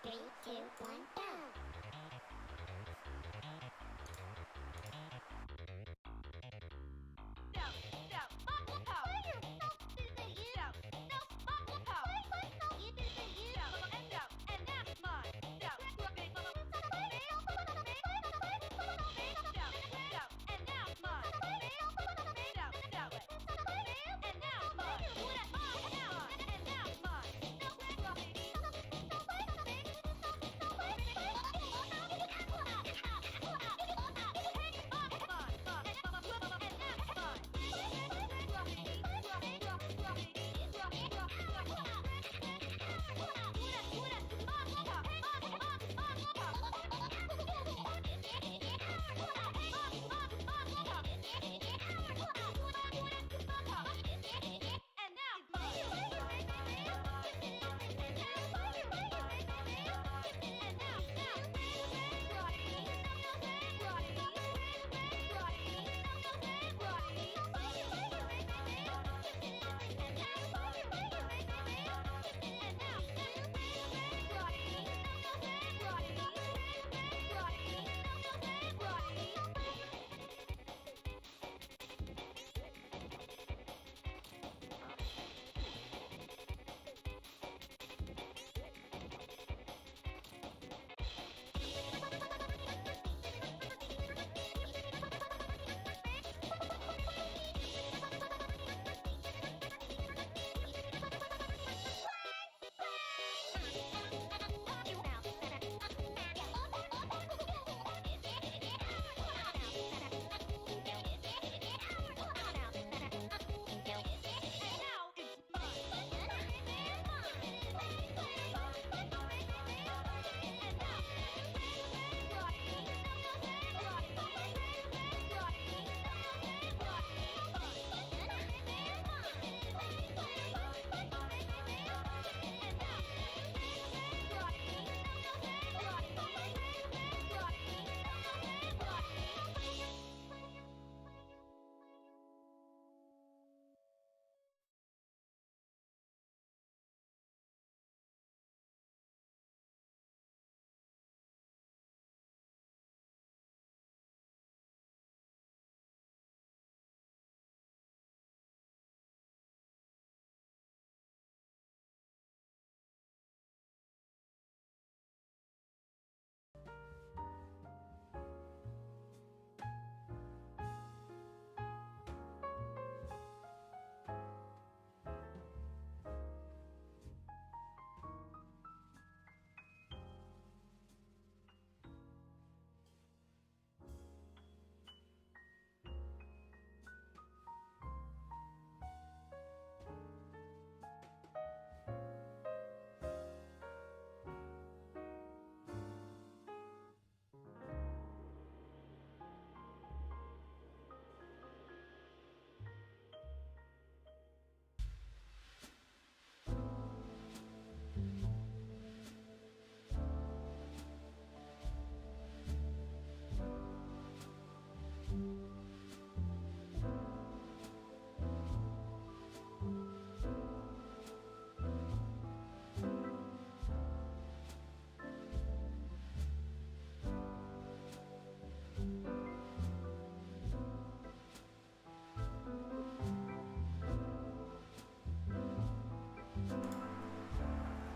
Three, two, one, go!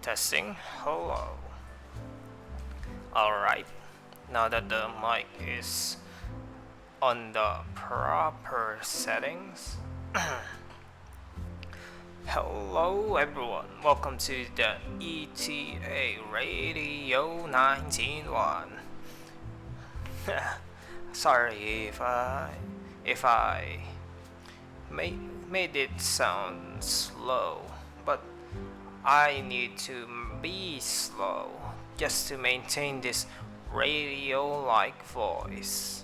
Testing. Hello. Alright. Now that the mic is on the proper settings. Hello everyone. Welcome to the ETA Radio 191. Sorry if I made it sound slow, but I need to be slow just to maintain this radio-like voice.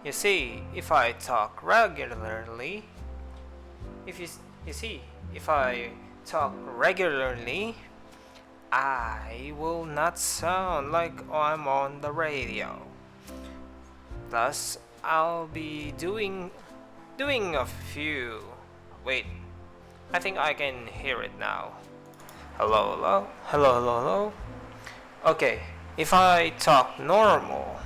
You see, if I talk regularly, if you, you see, if I talk regularly, I will not sound like I'm on the radio. Thus, I'll be doing a few. Wait, I think I can hear it now. Hello, hello, hello, hello, hello. Okay, if I talk normal,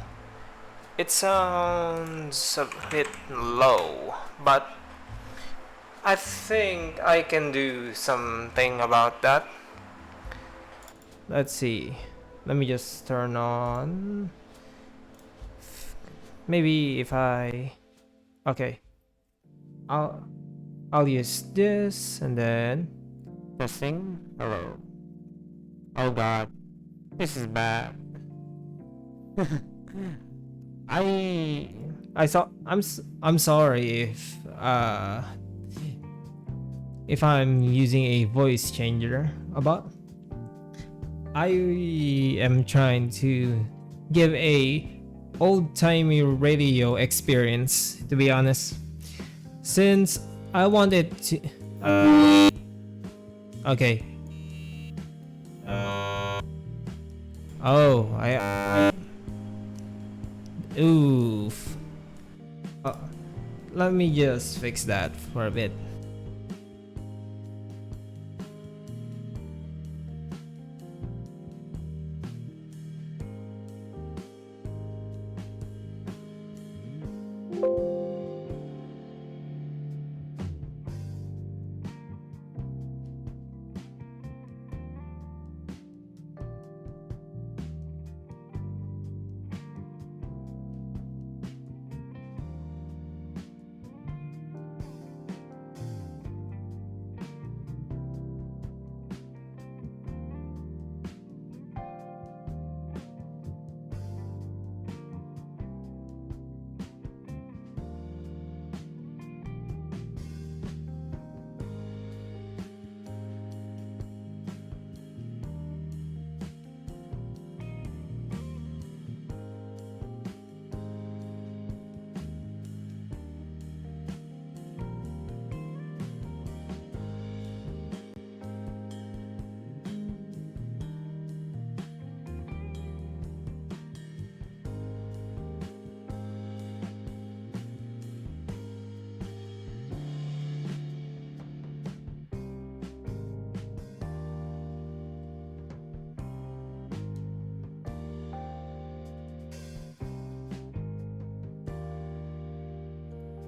it sounds a bit low, but I think I can do something about that. Let's see. Let me just turn on. Maybe if I. Okay. I'll use this and then. Testing. Hello. Oh God, this is bad. I saw. I'm sorry if I'm using a voice changer. About. I am trying to give a old-timey radio experience, to be honest, since I wanted to. Okay. Oh, oof. Let me just fix that for a bit.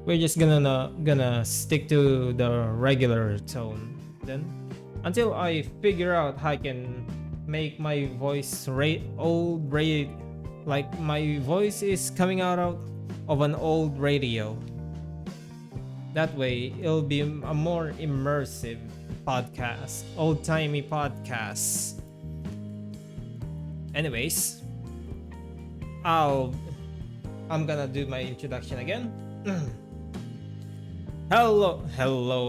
We're just gonna stick to the regular tone then, until I figure out how I can make my voice like my voice is coming out of an old radio. That way, it'll be a more immersive podcast, old-timey podcast. Anyways, I'm gonna do my introduction again. Hello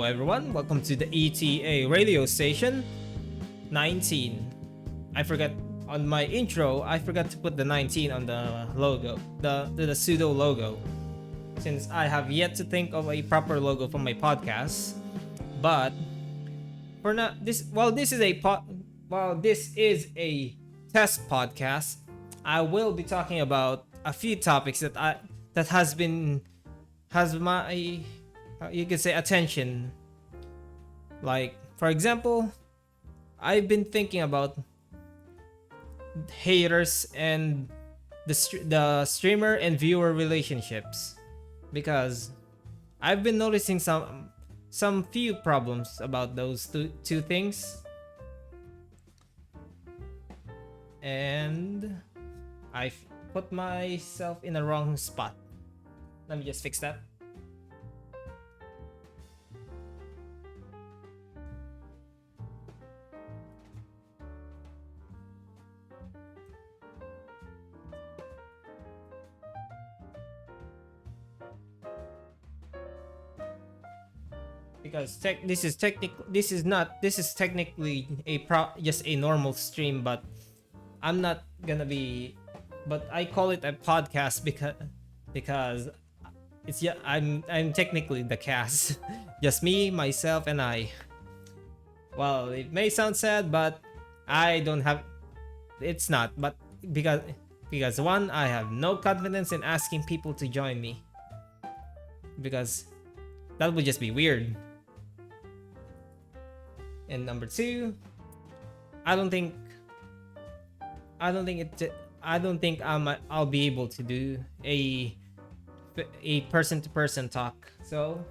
everyone. Welcome to the ETA radio station 19. I forgot on my intro. I forgot to put the 19 on the logo, the pseudo logo, since I have yet to think of a proper logo for my podcast. But for now, this is a test podcast, I will be talking about a few topics that has my you could say attention. Like, for example, I've been thinking about haters and the streamer and viewer relationships, because I've been noticing some few problems about those two things. and I put myself in the wrong spot. Let me just fix that. Because this is technically just a normal stream, but I'm not gonna be, but I call it a podcast because it's, yeah, I'm technically the cast. Just me, myself, and I. Well, it may sound sad, but I don't have, it's not, but because one, I have no confidence in asking people to join me, because that would just be weird. And number two, I don't think I'll be able to do a person to person talk. So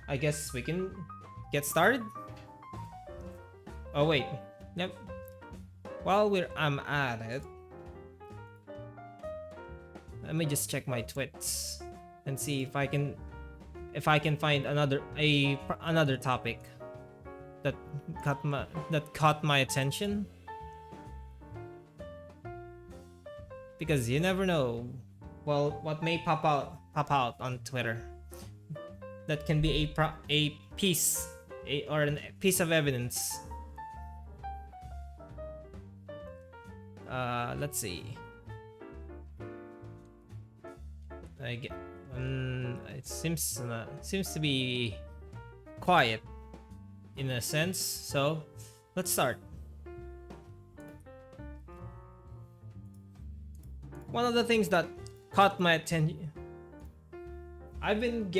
I guess we can get started. Oh wait, yep. While I'm at it, let me just check my tweets and see if I can find another topic that caught my attention, because you never know, well, what may pop out on Twitter that can be a piece of evidence. Let's see. It seems to be quiet in a sense, so let's start. One of the things that caught my attention, I've been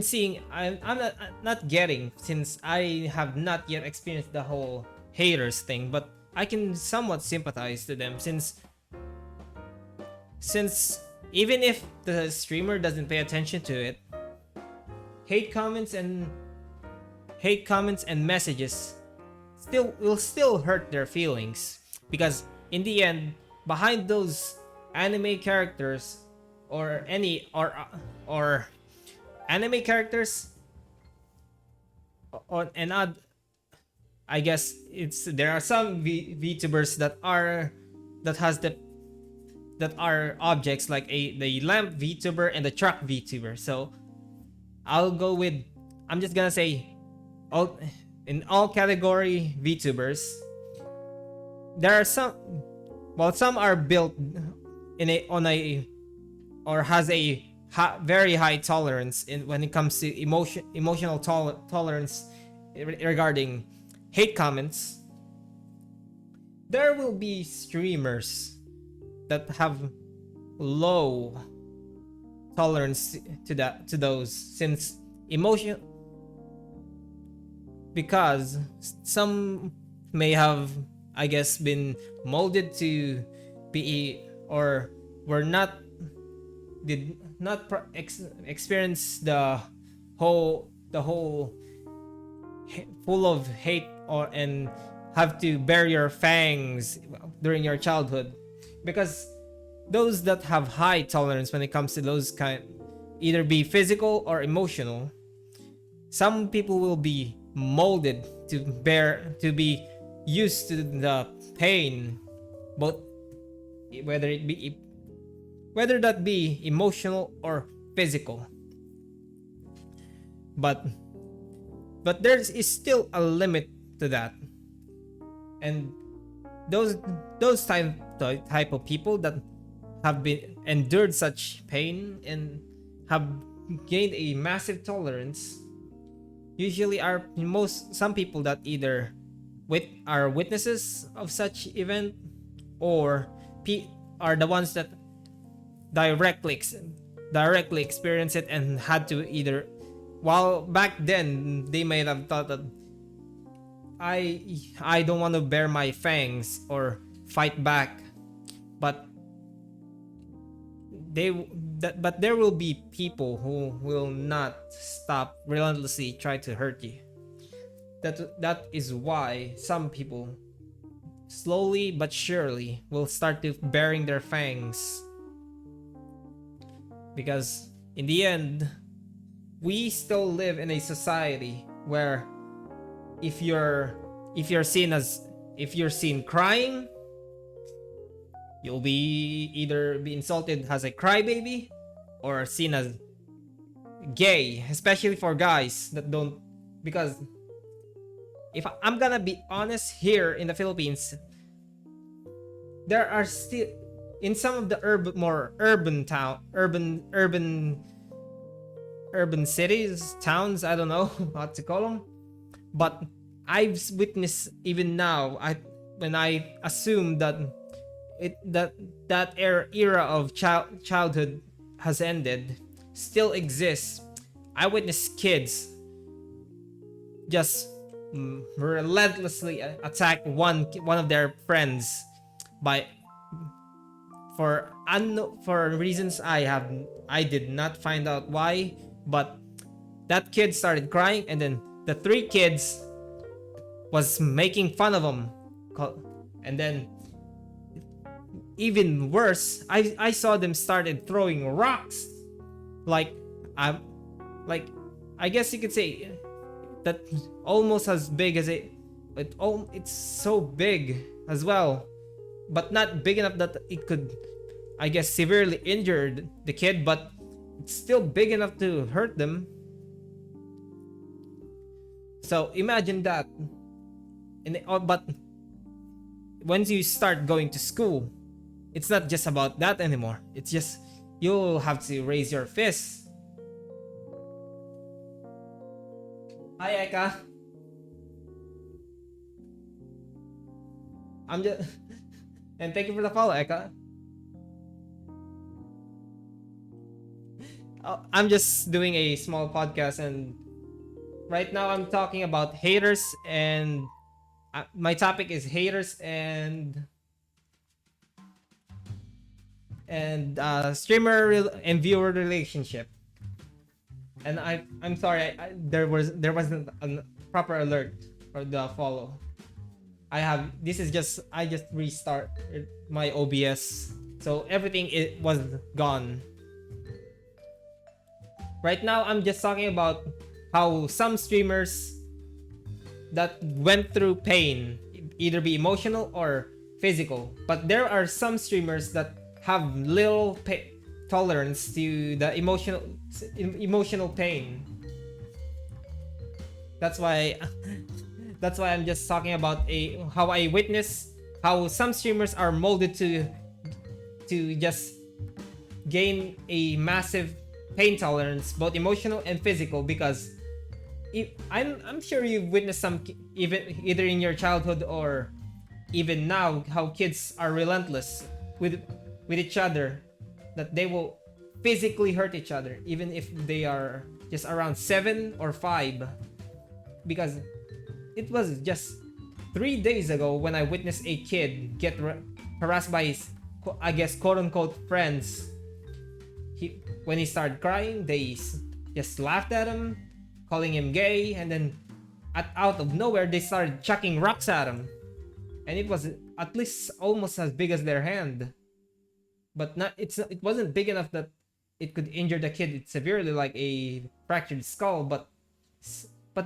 seeing, I'm not getting, since I have not yet experienced the whole haters thing, but I can somewhat sympathize to them, since even if the streamer doesn't pay attention to it, hate comments and messages will still hurt their feelings, because in the end, behind those anime characters or anime characters, I guess there are some VTubers that are objects, like the lamp VTuber and the truck VTuber. So I'm just gonna say, in all category VTubers, there are some are built has a very high tolerance when it comes to emotional tolerance regarding hate comments. There will be streamers that have low tolerance to those, since because some may have, I guess, been molded to be, or did not experience the whole full of hate, and have to bear your fangs during your childhood, because those that have high tolerance when it comes to those either be physical or emotional, some people will be molded to be used to the pain, both whether that be emotional or physical. But there is still a limit to that, and those type of people that have been endured such pain and have gained a massive tolerance usually are some people that either are witnesses of such event, or are the ones that directly experience it and had to either, while back then they might have thought that I don't want to bear my fangs or fight back, but there will be people who will not stop relentlessly try to hurt you. that is why some people slowly but surely will start to bearing their fangs, because in the end we still live in a society where if you're if you're seen as if you're seen crying, you'll be either be insulted as a crybaby or seen as gay, especially for guys that don't. Because if I'm gonna be honest, here in the Philippines, there are still in some of the more urban cities, towns, I don't know what to call them, but I've witnessed even now. When I assume that it that that era of childhood has ended, still exists. I witnessed kids just relentlessly attack one of their friends by for reasons I did not find out why, but that kid started crying, and then the three kids was making fun of him, and then even worse, I saw them started throwing rocks, like I'm like I guess you could say that almost as big as it's so big as well, but not big enough that it could, I guess, severely injure the kid, but it's still big enough to hurt them. So imagine that. But once you start going to school, it's not just about that anymore. It's just you'll have to raise your fist. Hi, Eka. I'm just and thank you for the follow, Eka. I'm just doing a small podcast, and right now I'm talking about haters, and my topic is haters and streamer and viewer relationship. And I'm sorry, there wasn't a proper alert for the follow. I just restart my OBS, so everything was gone. Right now I'm just talking about how some streamers that went through pain, either be emotional or physical, but there are some streamers that have little tolerance to the emotional pain. That's why I'm just talking about how I witness how some streamers are molded to just gain a massive pain tolerance, both emotional and physical. Because I'm sure you've witnessed some, even either in your childhood or even now, how kids are relentless with each other, that they will physically hurt each other even if they are just around 7 or 5. Because it was just 3 days ago when I witnessed a kid get harassed by his, I guess, quote unquote friends. When he started crying, they just laughed at him, calling him gay, and then out of nowhere they started chucking rocks at him, and it was at least almost as big as their hand, but it wasn't big enough that it could injure the kid severely, like a fractured skull, but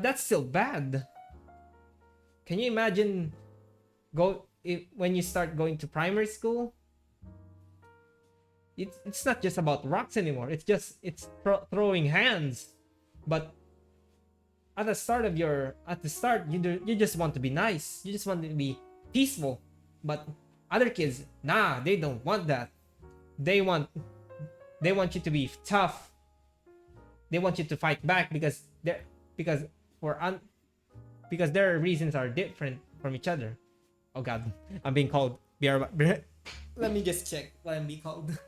that's still bad. Can you imagine when you start going to primary school? It's not just about rocks anymore. It's throwing hands. But at the start you just want to be nice. You just want to be peaceful. But other kids, nah, they don't want that. They want you to be tough. They want you to fight back because their reasons are different from each other. Oh god, I'm being called. Let me just check what I'm being called.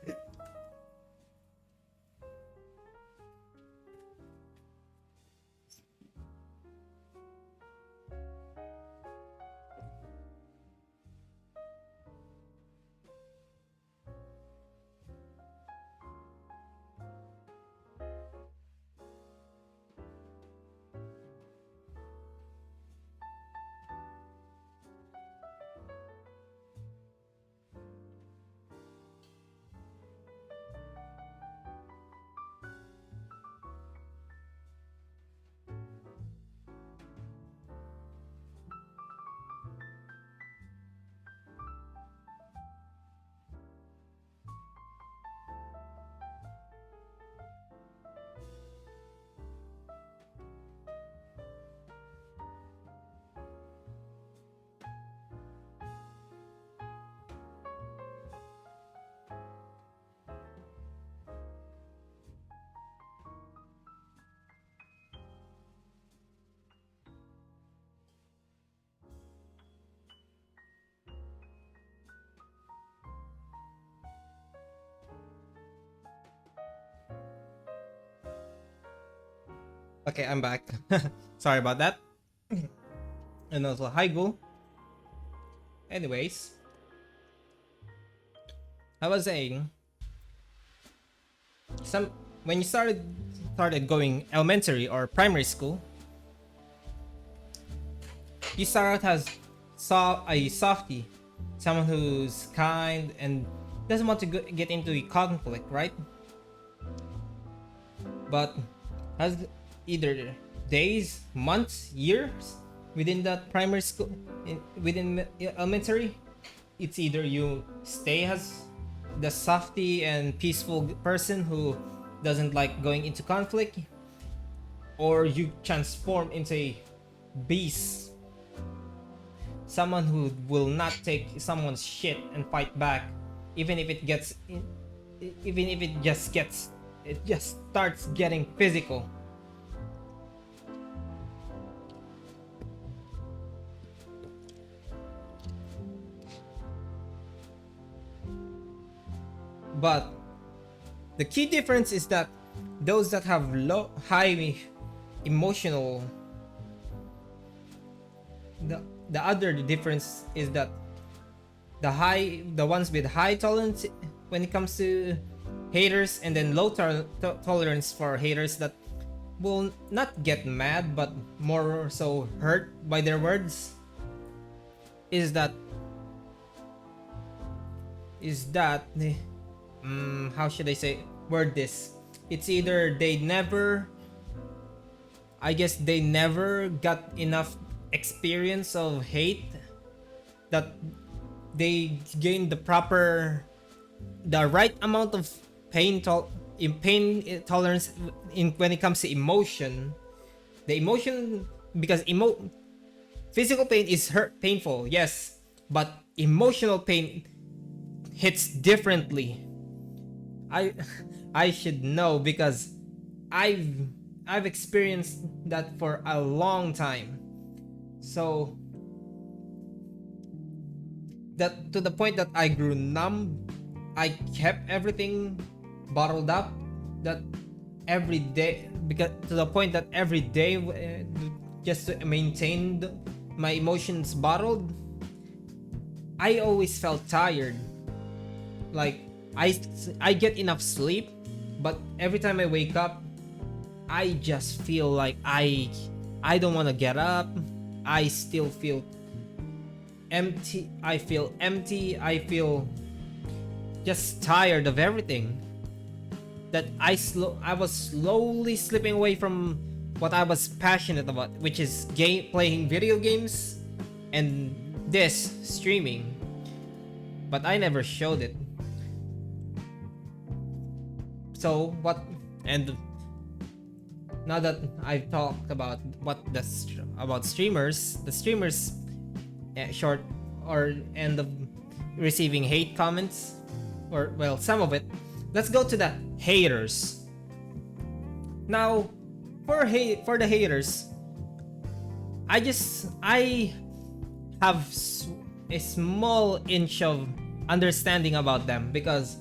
Okay, I'm back. Sorry about that. And also, hi, Go. Anyways, I was saying, some when you started going elementary or primary school, you start out as a softie, someone who's kind and doesn't want to get into a conflict, right? But as either days, months, years within that primary school, within elementary, it's either you stay as the softy and peaceful person who doesn't like going into conflict, or you transform into a beast, someone who will not take someone's shit and fight back, even if it gets even if it just starts getting physical. But the key difference is that those that have high emotional, the other difference is that the ones with high tolerance when it comes to haters, and then low tolerance for haters that will not get mad but more so hurt by their words, is that how should I say word this? It's either they never got enough experience of hate, that they gained the right amount of pain tolerance when it comes to emotion. The emotion, because physical pain is painful, yes, but emotional pain hits differently. I should know because I've experienced that for a long time. So that to the point that I grew numb, I kept everything bottled up, that every day, because to the point that every day, just to maintain my emotions bottled, I always felt tired. Like I get enough sleep, but every time I wake up, I just feel like I don't want to get up. I still feel empty. I feel just tired of everything. That I was slowly slipping away from what I was passionate about, which is playing video games and this streaming. But I never showed it. So what? And now that I've talked about about streamers, the streamers short or end of receiving hate comments, or well, some of it. Let's go to the haters. Now, for the haters, I have a small inch of understanding about them, because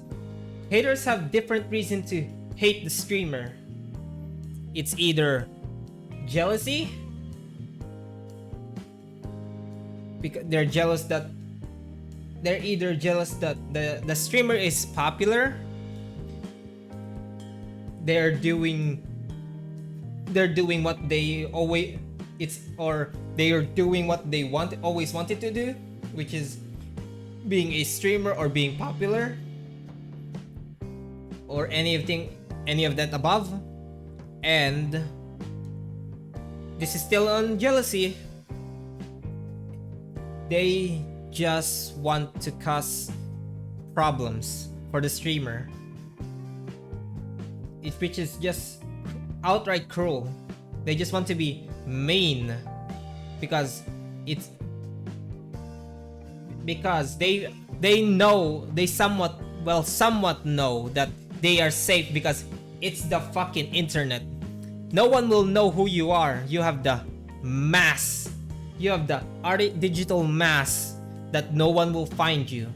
haters have different reason to hate the streamer. It's either jealousy, because they're either jealous that the streamer is popular, they're doing what they they are doing what they always wanted to do, which is being a streamer or being popular, or any of that above. And this is still on jealousy. They just want to cause problems for the streamer, which is just outright cruel. They just want to be mean because they somewhat know that they are safe, because it's the fucking internet. No one will know who you are. You have the mask. You have the digital mask that no one will find you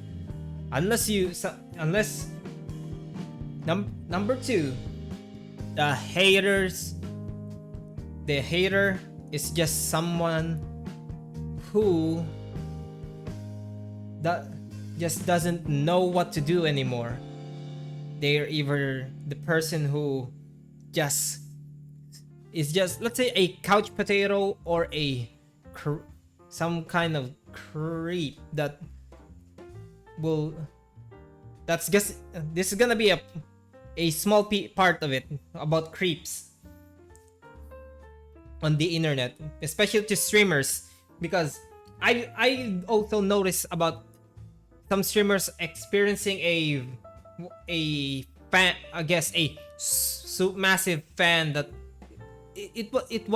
unless number two, the haters the hater is just someone who that just doesn't know what to do anymore. They're either the person who just is just, let's say, a couch potato, or some kind of creep that will that's just this is gonna be a small part of it about creeps on the internet, especially to streamers, because I also noticed about some streamers experiencing a fan, I guess a massive fan that it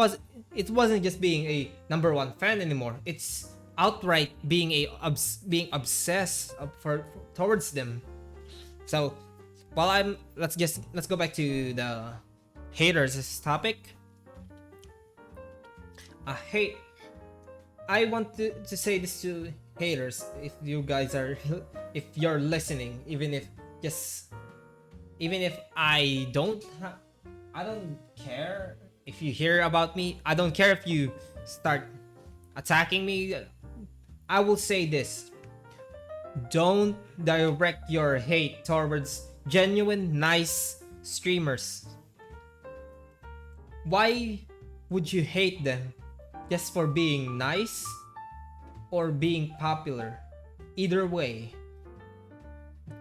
wasn't just being a number one fan anymore. It's outright being being obsessed towards them. So while let's go back to the haters topic. I want to say this to haters, if you guys are if you're listening, even if I don't care if you hear about me. I don't care if you start attacking me. I will say this: don't direct your hate towards genuine nice streamers. Why would you hate them just for being nice or being popular? Either way,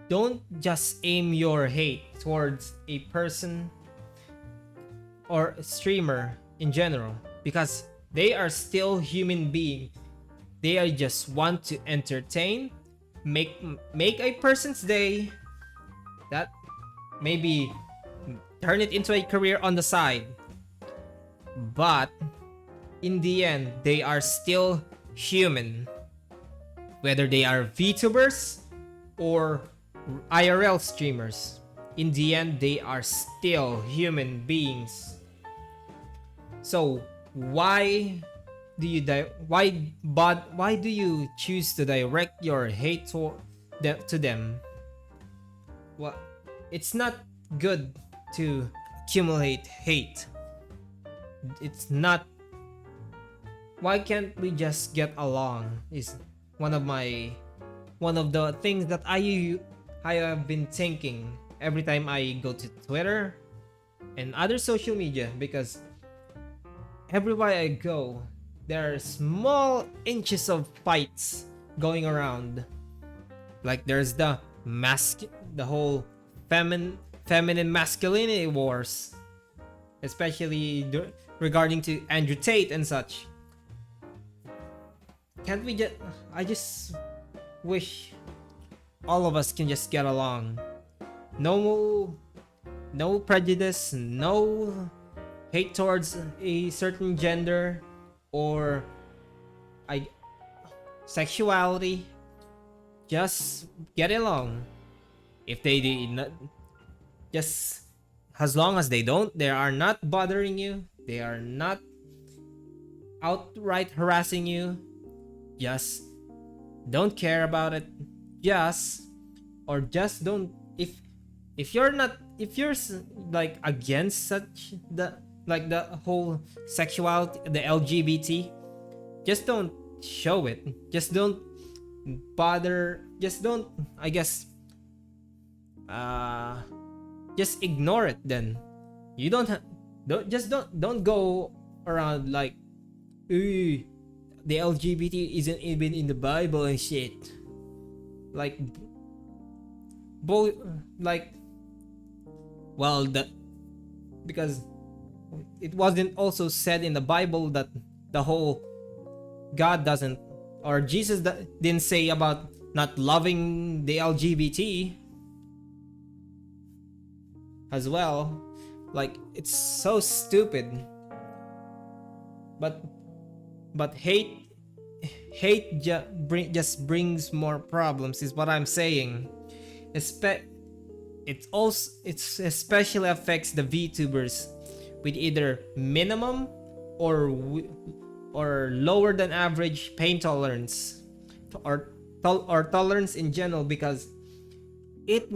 don't just aim your hate towards a person or a streamer in general, because they are still human beings. They are just want to entertain, make a person's day, that maybe turn it into a career on the side. But in the end, they are still human. Whether they are VTubers or IRL streamers, in the end, they are still human beings. So why do you choose to direct your hate to them? Well, it's not good to accumulate hate. It's not. Why can't we just get along? Is one of the things that I have been thinking every time I go to Twitter and other social media, because everywhere I go, there are small inches of fights going around. Like there's the whole feminine masculinity wars, especially regarding to Andrew Tate and such. Can't we I just wish all of us can just get along. No prejudice, no hate towards a certain gender or sexuality. Just get along. If they did not, just as long as they are not bothering you, they are not outright harassing you, just don't care about it. Just don't. If you're like against such the whole sexuality, the LGBT, just don't show it. Just don't bother. Just don't, I guess, just ignore it. Then you don't go around like, ooh, the LGBT isn't even in the Bible and shit. Like well, that because it wasn't also said in the Bible that the whole God doesn't, or Jesus didn't say about not loving the LGBT as well. Like, it's so stupid. But hate just brings more problems, is what I'm saying. It especially affects the VTubers with either minimum or lower than average pain tolerance, or tolerance in general, because in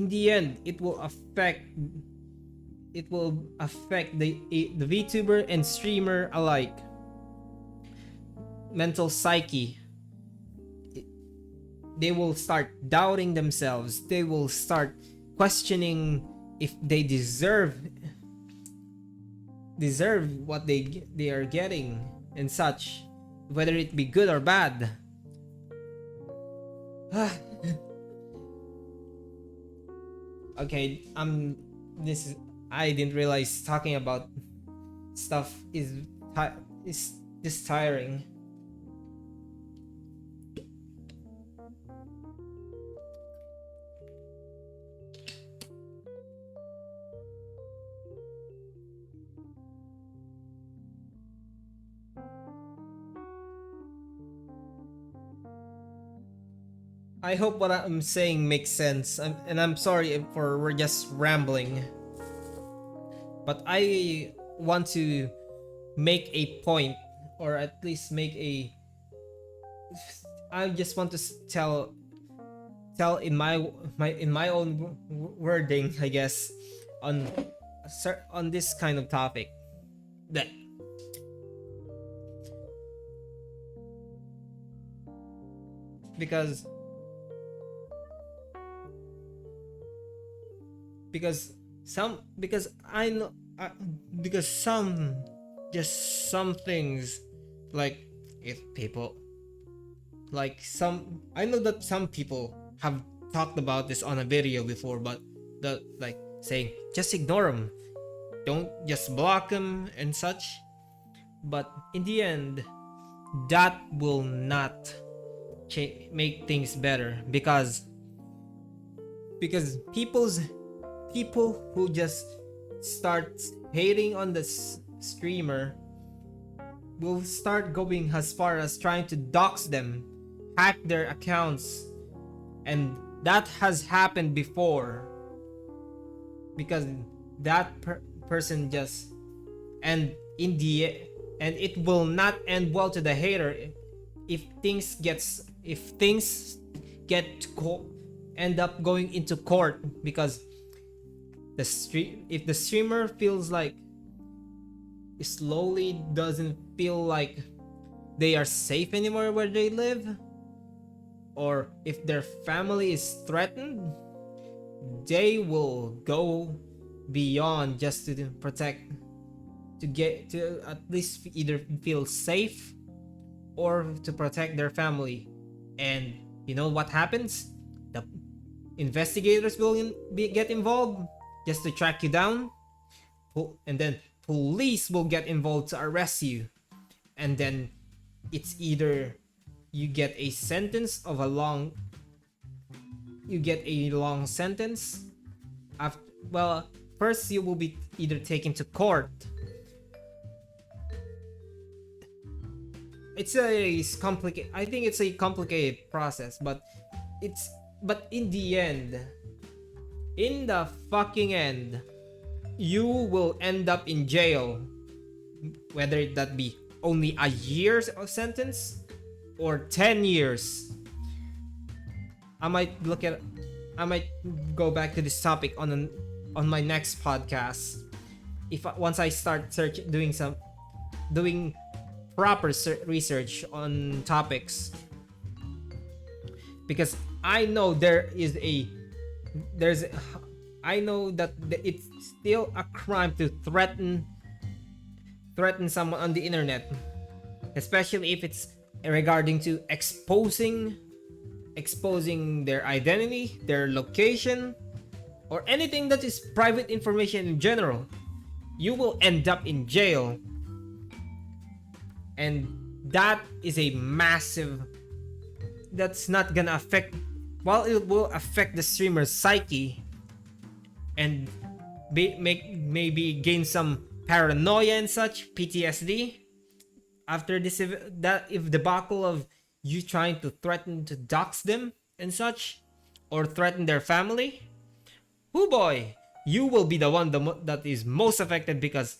the end it will affect it will affect the VTuber and streamer alike mental psyche. They will start doubting themselves. They will start questioning if they deserve what they are getting and such, whether it be good or bad. Okay, this is I didn't realize talking about stuff is this tiring. I hope what I'm saying makes sense, and I'm sorry for we're just rambling. But I want to make a point, or at least make a. I just want to tell in my own wording, I guess, on this kind of topic that because I know because some things, like if people like some I know that some people have talked about this on a video before, but the like saying just ignore them, don't just block them and such. But in the end, that will not make things better, because people who just start hating on the streamer will start going as far as trying to dox them, hack their accounts, and that has happened before, because that person just and in the and it will not end well to the hater if things end up going into court, because if the streamer feels like slowly doesn't feel like they are safe anymore where they live, or if their family is threatened, they will go beyond just to protect, to get to at least either feel safe or to protect their family. And you know what happens? The investigators will get involved just to track you down, and then police will get involved to arrest you, and then it's either you get a long sentence after. Well, first you will be either taken to court. I think it's a complicated process, but in the fucking end, you will end up in jail, whether that be only a year's of sentence or 10 years. I might go back to this topic on my next podcast once I start doing proper research on topics, because I know I know that it's still a crime to threaten someone on the internet, especially if it's regarding to exposing their identity, their location, or anything that is private information in general. You will end up in jail, and that is a massive. That's not gonna affect. While it will affect the streamer's psyche and maybe gain some paranoia and such, PTSD, after this if debacle of you trying to threaten to dox them and such, or threaten their family, oh boy, you will be the one that is most affected, because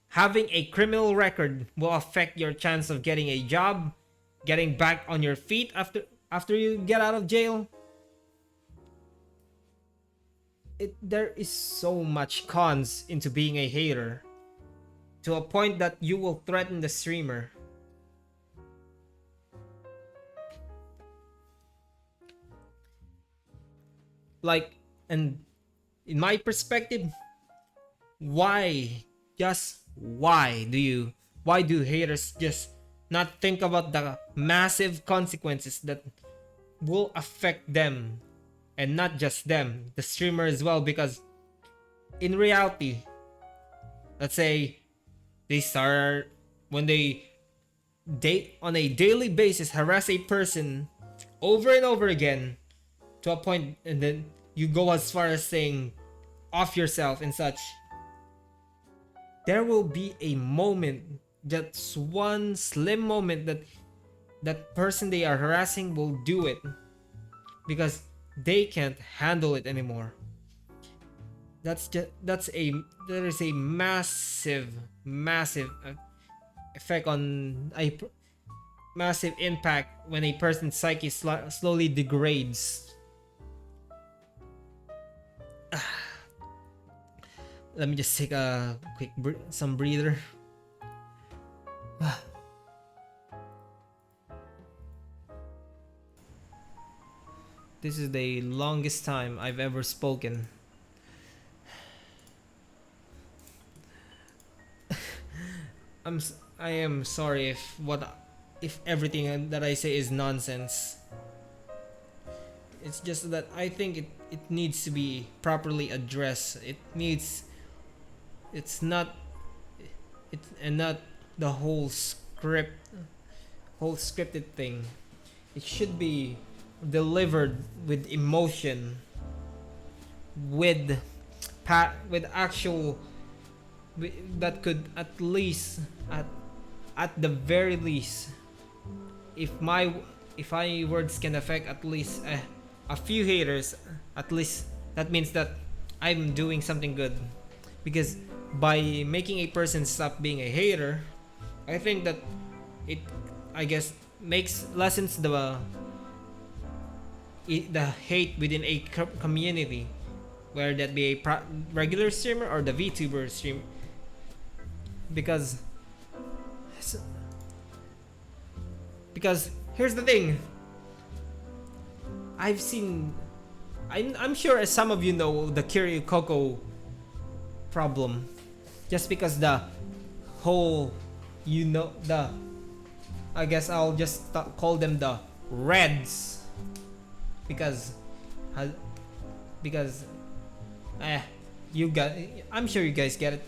having a criminal record will affect your chance of getting a job, getting back on your feet after you get out of jail. there is so much cons into being a hater, to a point that you will threaten the streamer. Like, and in my perspective, why, just why do haters just not think about the massive consequences that will affect them, and not just them, the streamer as well? Because in reality, let's say they start, when they date on a daily basis, harass a person over and over again, to a point, and then you go as far as saying off yourself and such, there will be a moment, just one slim moment, that that person they are harassing will do it because they can't handle it anymore. There is a massive effect on a massive impact when a person's psyche slowly degrades. Let me just take a quick some breather. This is the longest time I've ever spoken. I am sorry if everything that I say is nonsense. It's just that I think it needs to be properly addressed. It's not and not the whole scripted thing. It should be delivered with emotion, with actual, that could at least, at the very least, if my words can affect at least a few haters, at least that means that I'm doing something good. Because by making a person stop being a hater, I think that it, I guess, lessens the hate within a community, whether that be a regular streamer or the VTuber stream. Because here's the thing, I'm sure as some of you know the Kiryu Coco problem, just because the whole, I guess I'll just call them the Reds, because I'm sure you guys get it,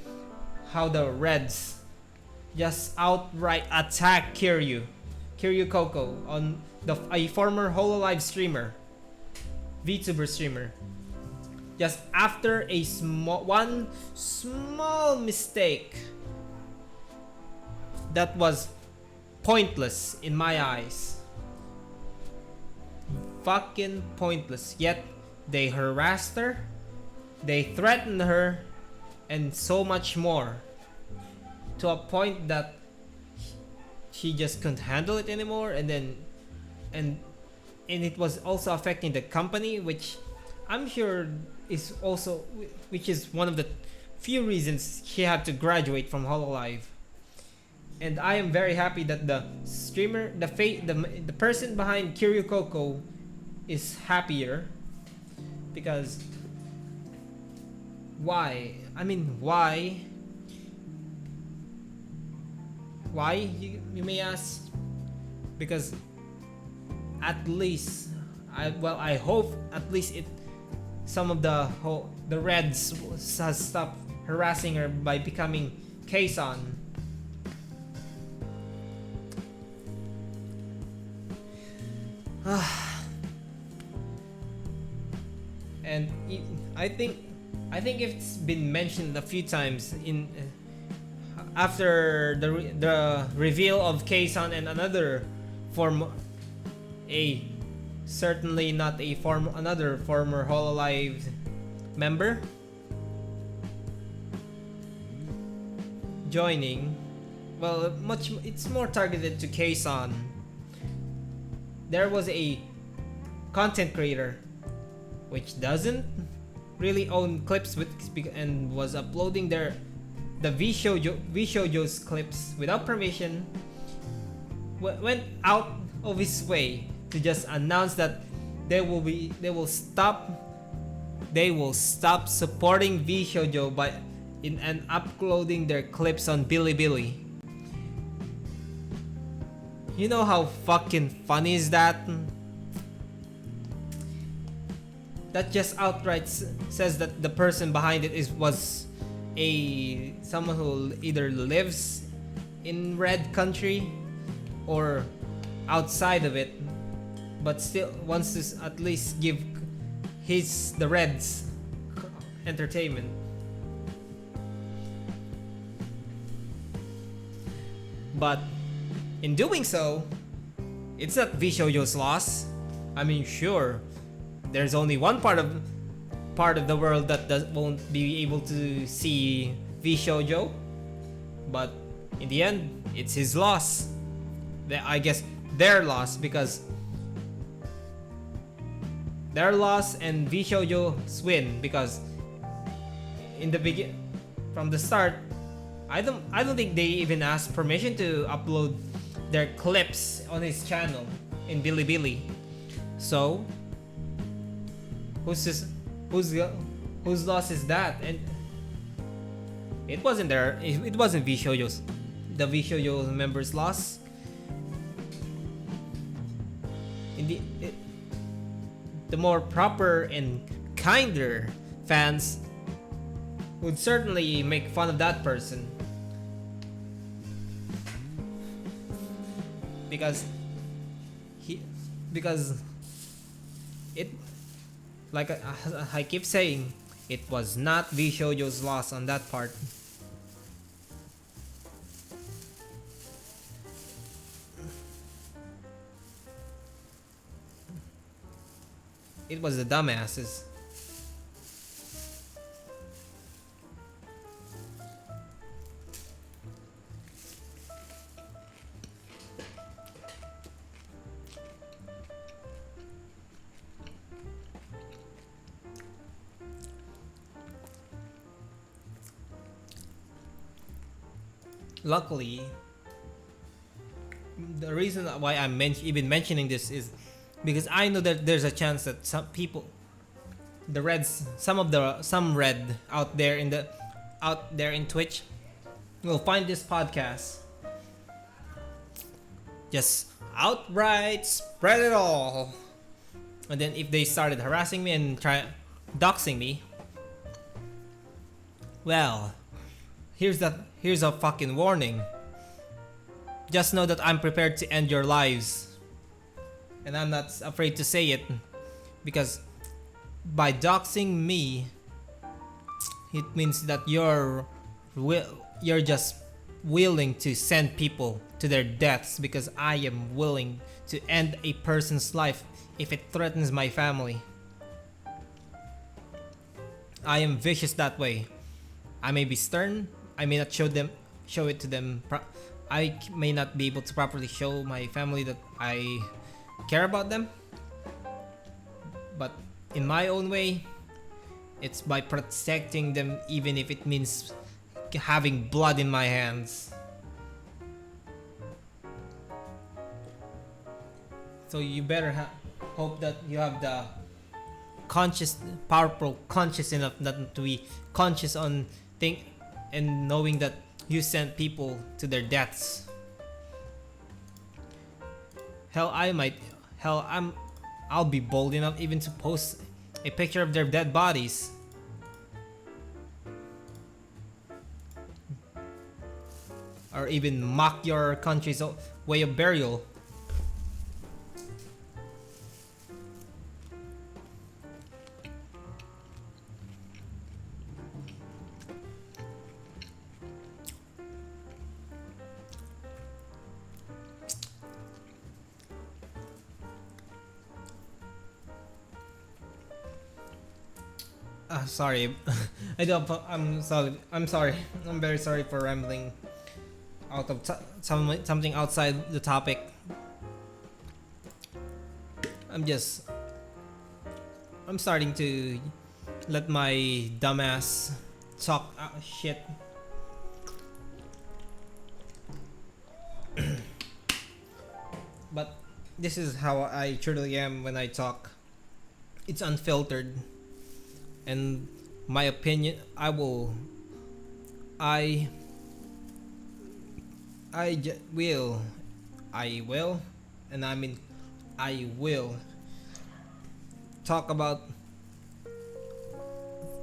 how the Reds just outright attack Kiryu Coco, on a former Hololive streamer, VTuber streamer, just after one small mistake that was pointless in my eyes. Fucking pointless. Yet they harassed her, they threatened her, and so much more, to a point that she just couldn't handle it anymore. And it was also affecting the company, which I'm sure is also, which is one of the few reasons she had to graduate from Hololive. And I am very happy that the streamer, the person behind Kiryu Coco is happier. Because why? I mean, why? Why, you may ask? Because at least, I hope at least some of the Reds has stopped harassing her by becoming Kayson. And I think it's been mentioned a few times in after the reveal of Kayson and another certainly not another former Hololive member joining. Well, it's more targeted to Kayson. There was a content creator which doesn't really own clips with and was uploading the VShojo's clips without permission, went out of his way to just announce that they will stop supporting VShojo by in and uploading their clips on Bilibili. You know how fucking funny is that? That just outright says that the person behind it was someone who either lives in red country or outside of it, but still wants to at least give the Reds entertainment. But in doing so, it's not VShojo's loss. I mean, sure, there's only one part of the world that won't be able to see VShojo, but in the end, it's his loss. I guess their loss, because their loss and VShojo's win, because in the from the start, I don't think they even asked permission to upload their clips on his channel in Bilibili. So whose loss is that? And it wasn't the VShojo members' loss. The more proper and kinder fans would certainly make fun of that person, because it, like I keep saying, it was not VShojo's loss on that part. It was the dumbasses. Luckily, the reason why I'm even mentioning this is because I know that there's a chance that some people, the Reds, some Red out there in Twitch, will find this podcast, just outright spread it all, and then if they started harassing me and doxing me, well, here's a fucking warning. Just know that I'm prepared to end your lives. And I'm not afraid to say it, because by doxing me, it means that you're just willing to send people to their deaths, because I am willing to end a person's life if it threatens my family. I am vicious that way. I may be stern, I may not show it to them. I may not be able to properly show my family that I care about them, but in my own way, it's by protecting them, even if it means having blood in my hands. So you better hope that you have the powerful conscious enough not to be conscious on and knowing that you sent people to their deaths. I'll be bold enough even to post a picture of their dead bodies. Or even mock your country's way of burial. Sorry. I'm sorry. I'm very sorry for rambling out of something outside the topic. I'm starting to let my dumbass talk shit. But this is how I truly am when I talk. It's unfiltered, and my opinion. I will. I will, and I mean, I will talk about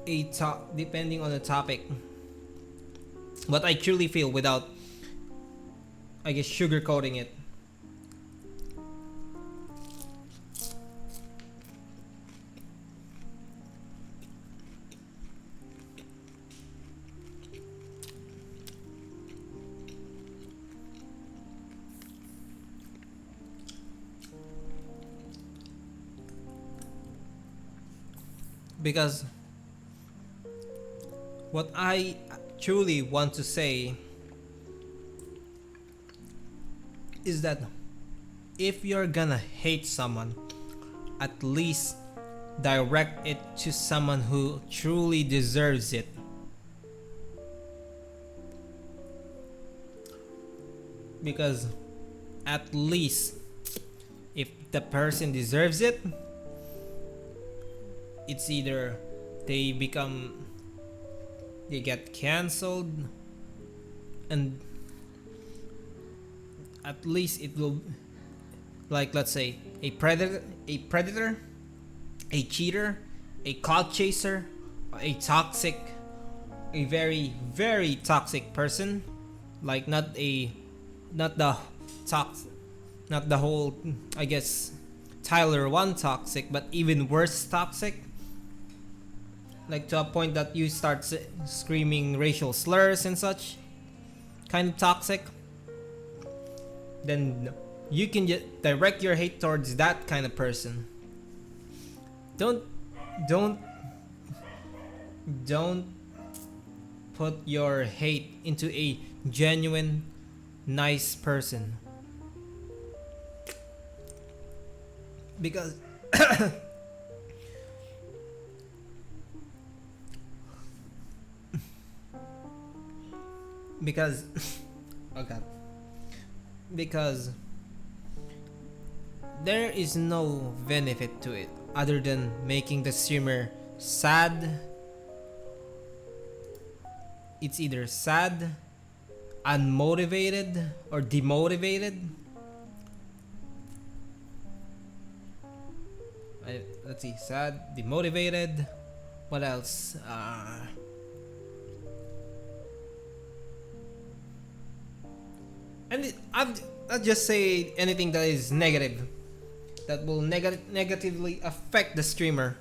a talk depending on the topic. What I truly feel without, I guess, sugarcoating it. Because what I truly want to say is that if you're gonna hate someone, at least direct it to someone who truly deserves it. Because at least if the person deserves it, it's either they become they get cancelled, and at least it will, like, let's say a predator, a cheater, a cloud chaser, a toxic, a very very toxic person, like not the tox not the whole, I guess, Tyler 1 toxic, but even worse toxic, like to a point that you start screaming racial slurs and such, kind of toxic. Then you can direct your hate towards that kind of person. Don't don't don't put your hate into a genuine nice person, because because oh god, because there is no benefit to it other than making the streamer sad. It's either sad, unmotivated, or demotivated. Let's see, sad, demotivated. What else? And I'll just say anything that is negative, that will negatively affect the streamer.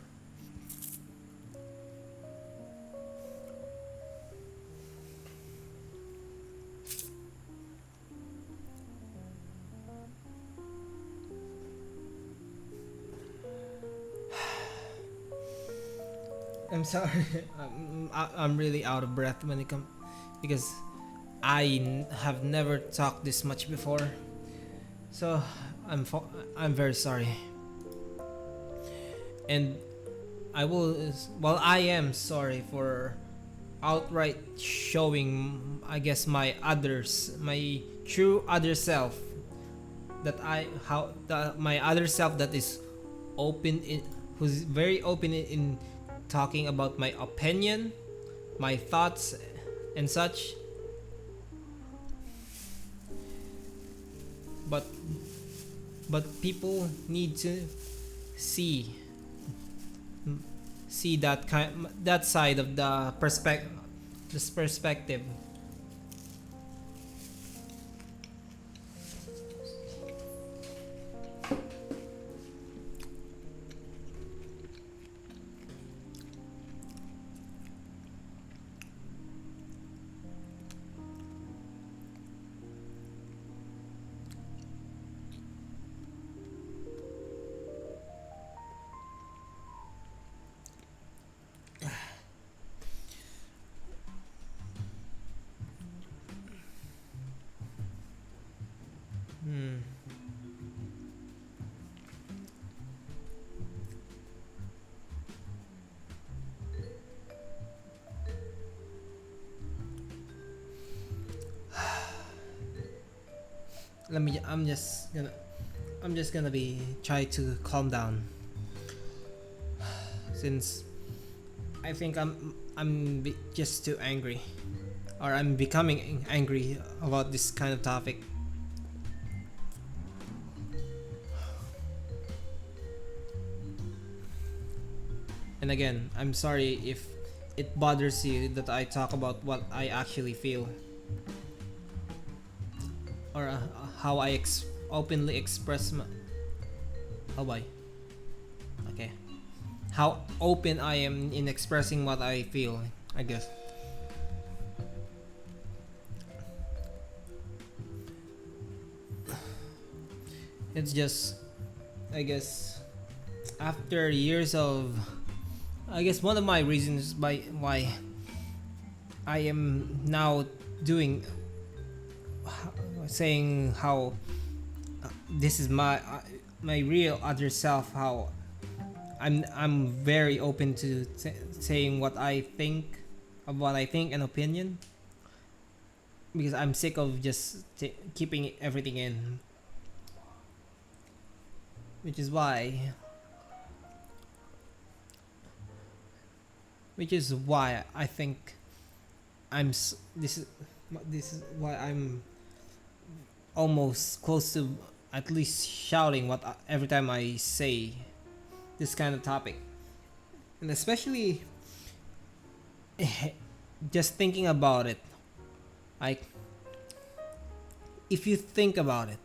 I'm sorry. I'm really out of breath when it comes, because I have never talked this much before. So I'm very sorry. And I am sorry for outright showing, I guess, my true other self, my other self that is who's very open in talking about my opinion, my thoughts, and such. But people need to see that side of the perspective. let me. I'm just gonna be try to calm down, since I think just too angry, or I'm becoming angry about this kind of topic. And again, I'm sorry if it bothers you that I talk about what I actually feel, or how I openly express my. Oh boy. Okay. How open I am in expressing what I feel, I guess. It's just, I guess, after years of, I guess one of my reasons why I am now doing, saying how this is my real other self, how I'm very open to saying what I think, of what I think and opinion, because I'm sick of just keeping everything in, which is why I think this is why I'm almost close to at least shouting every time I say this kind of topic. And especially just thinking about it, like, if you think about it,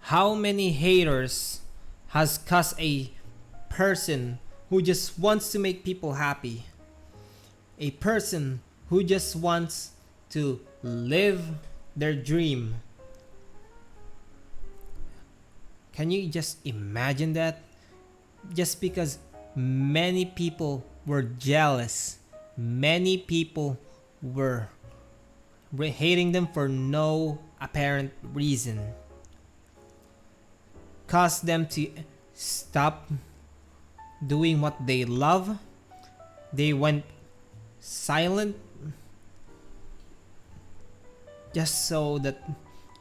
how many haters has caused a person who just wants to make people happy, a person who just wants to live their dream? Can you just imagine that? Just because many people were jealous, many people were hating them for no apparent reason, caused them to stop doing what they love. They went silent just so that,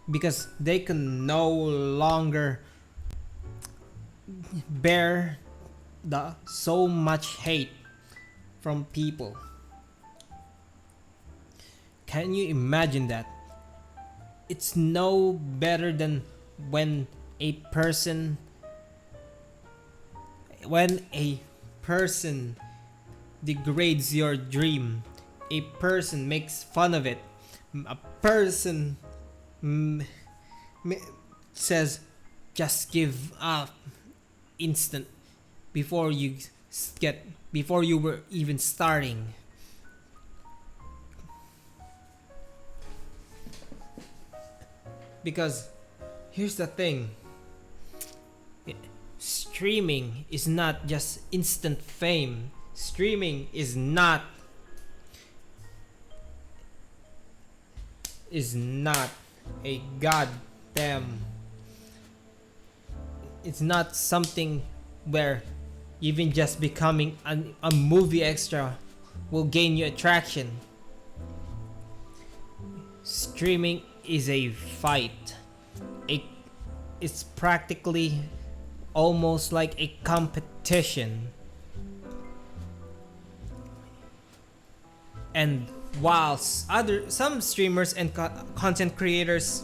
because they can no longer bear the so much hate from people. Can you imagine that? It's no better than when a person degrades your dream, a person makes fun of it, a person says just give up instant before you were even starting. Because here's the thing, streaming is not just instant fame. Streaming is not a goddamn, it's not something where even just becoming a movie extra will gain you attraction. Streaming is a fight. It's practically almost like a competition. And whilst some streamers and content creators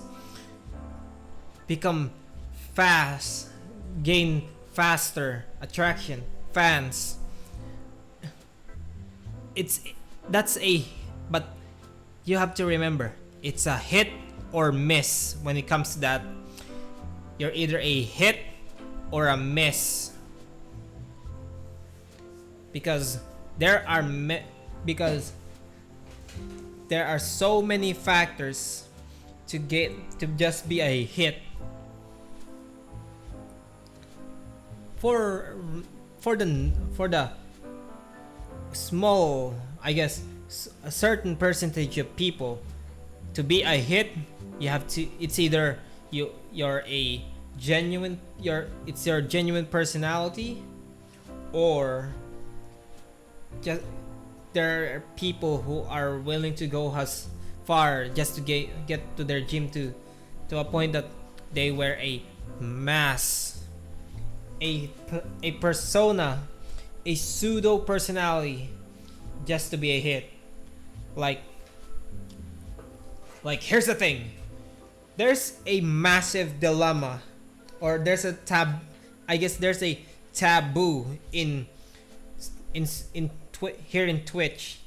gain faster attraction, fans, but you have to remember, it's a hit or miss. When it comes to that, you're either a hit or a miss, because there are so many factors to just be a hit. For the small, I guess, a certain percentage of people, to be a hit, it's either it's your genuine personality, or just there are people who are willing to go as far just to get to their dream, to a point that They wear a mask, a persona, a pseudo personality, just to be a hit. Like, here's the thing. There's a massive dilemma, or there's a I guess there's a taboo here in Twitch,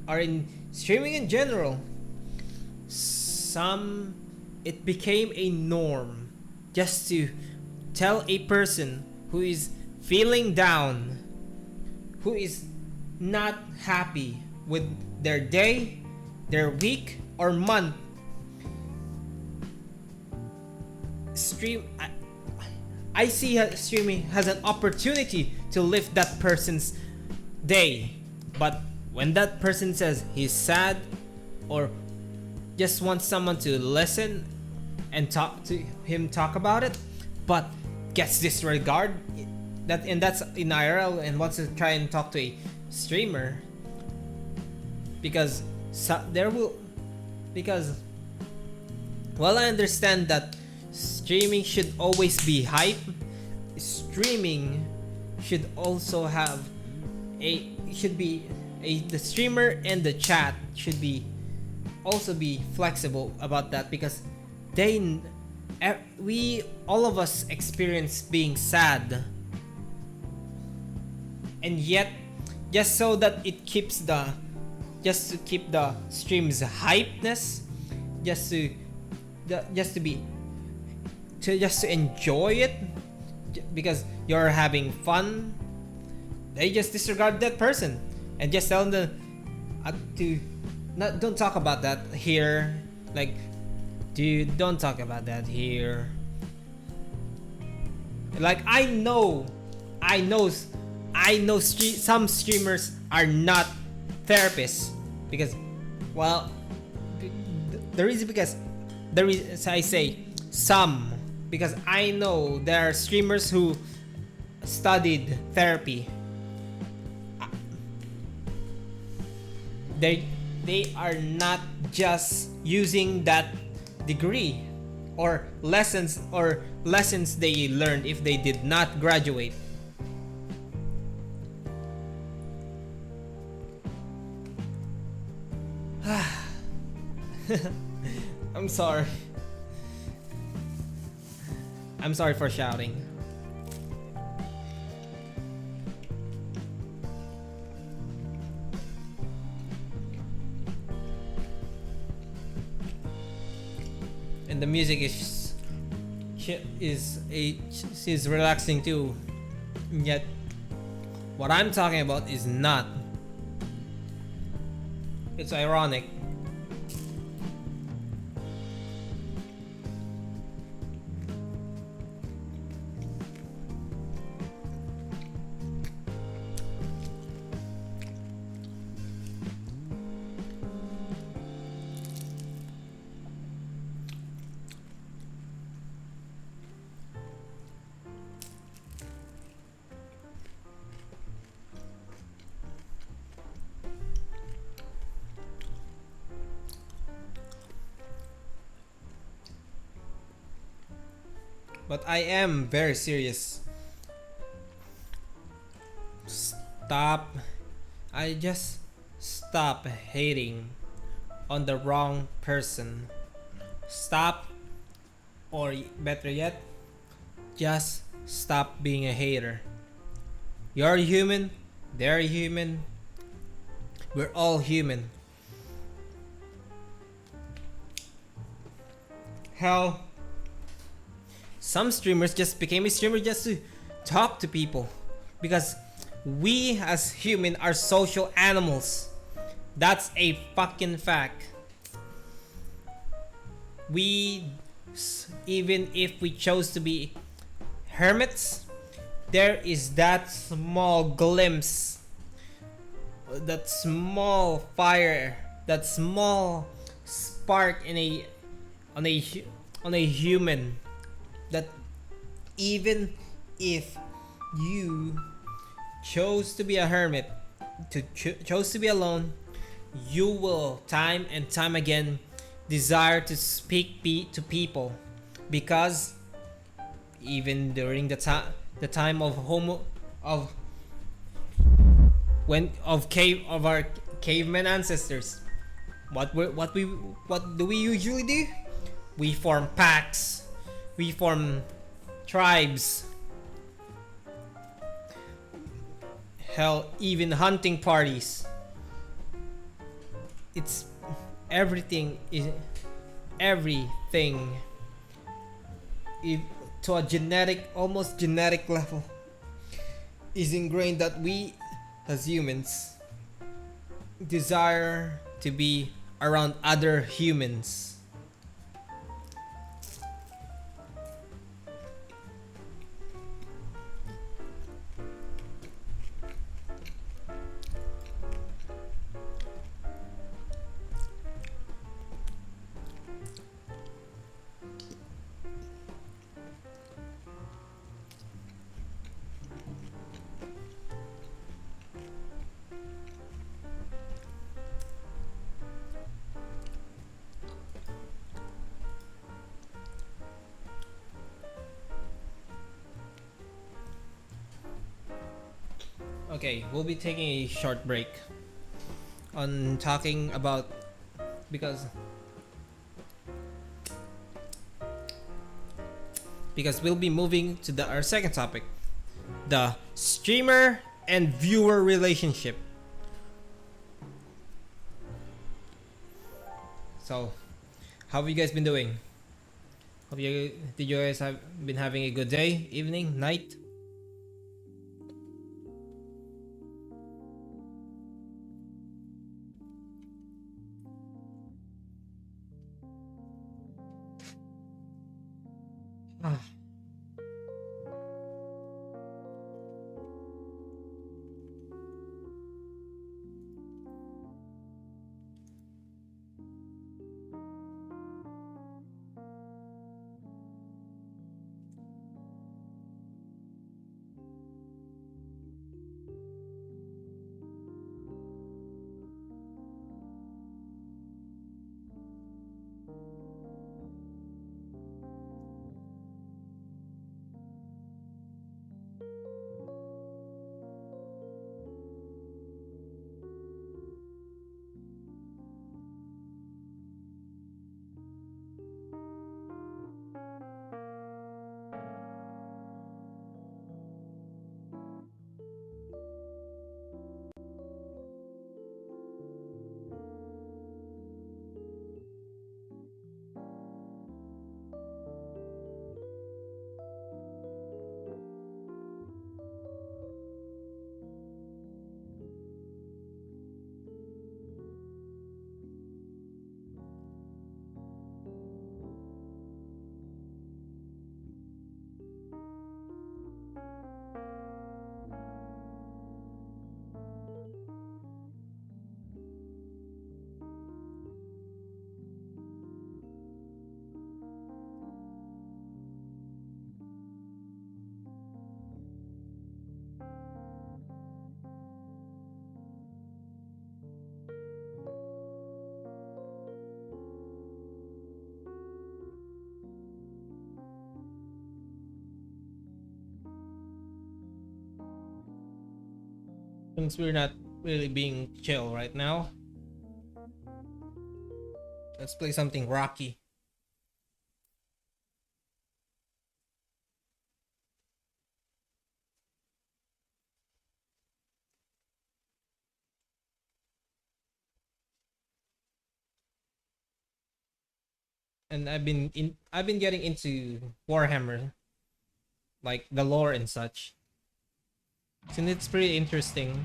or in streaming in general. It became a norm just to tell a person who is feeling down, who is not happy with their day, their week, or month. I see streaming has an opportunity to lift that person's day. But when that person says he's sad, or just wants someone to listen and talk about it, but gets disregard that's in IRL, and wants to try and talk to a streamer, because while I understand that streaming should always be hype, streaming should also have the streamer and the chat should also be flexible about that, because all of us experience being sad, and yet just to keep the stream's hypeness, just to enjoy it, because you're having fun, they just disregard that person and just tell them don't talk about that here. Like, dude, don't talk about that here. Like, I know some streamers are not therapists, because, well, I say some, because I know there are streamers who studied therapy. They are not just using that degree or lessons they learned if they did not graduate. I'm sorry for shouting. And the music is relaxing too. Yet what I'm talking about is not. It's ironic. But I am very serious. Stop hating on the wrong person. Stop, or better yet, just stop being a hater. You're human, they're human, we're all human. Hell, some streamers just became a streamer just to talk to people, because we as human are social animals. That's a fucking fact. Even if we chose to be hermits, there is that small glimpse, that small fire, that small spark on a human, that even if you chose to be a hermit, chose to be alone, you will time and time again desire to speak to people, because even during the time of homo of when of cave of our caveman ancestors, what do we usually do? We form packs, we form tribes, hell, even hunting parties. It's everything is everything if, to a genetic, almost genetic level, is ingrained that we as humans desire to be around other humans. Okay, we'll be taking a short break on talking about because we'll be moving to our second topic, the streamer and viewer relationship. So, how have you guys been doing? Did you guys have been having a good day, evening, night? Ah, since we're not really being chill right now, let's play something rocky. And I've been getting into Warhammer, like the lore and such. And it's pretty interesting.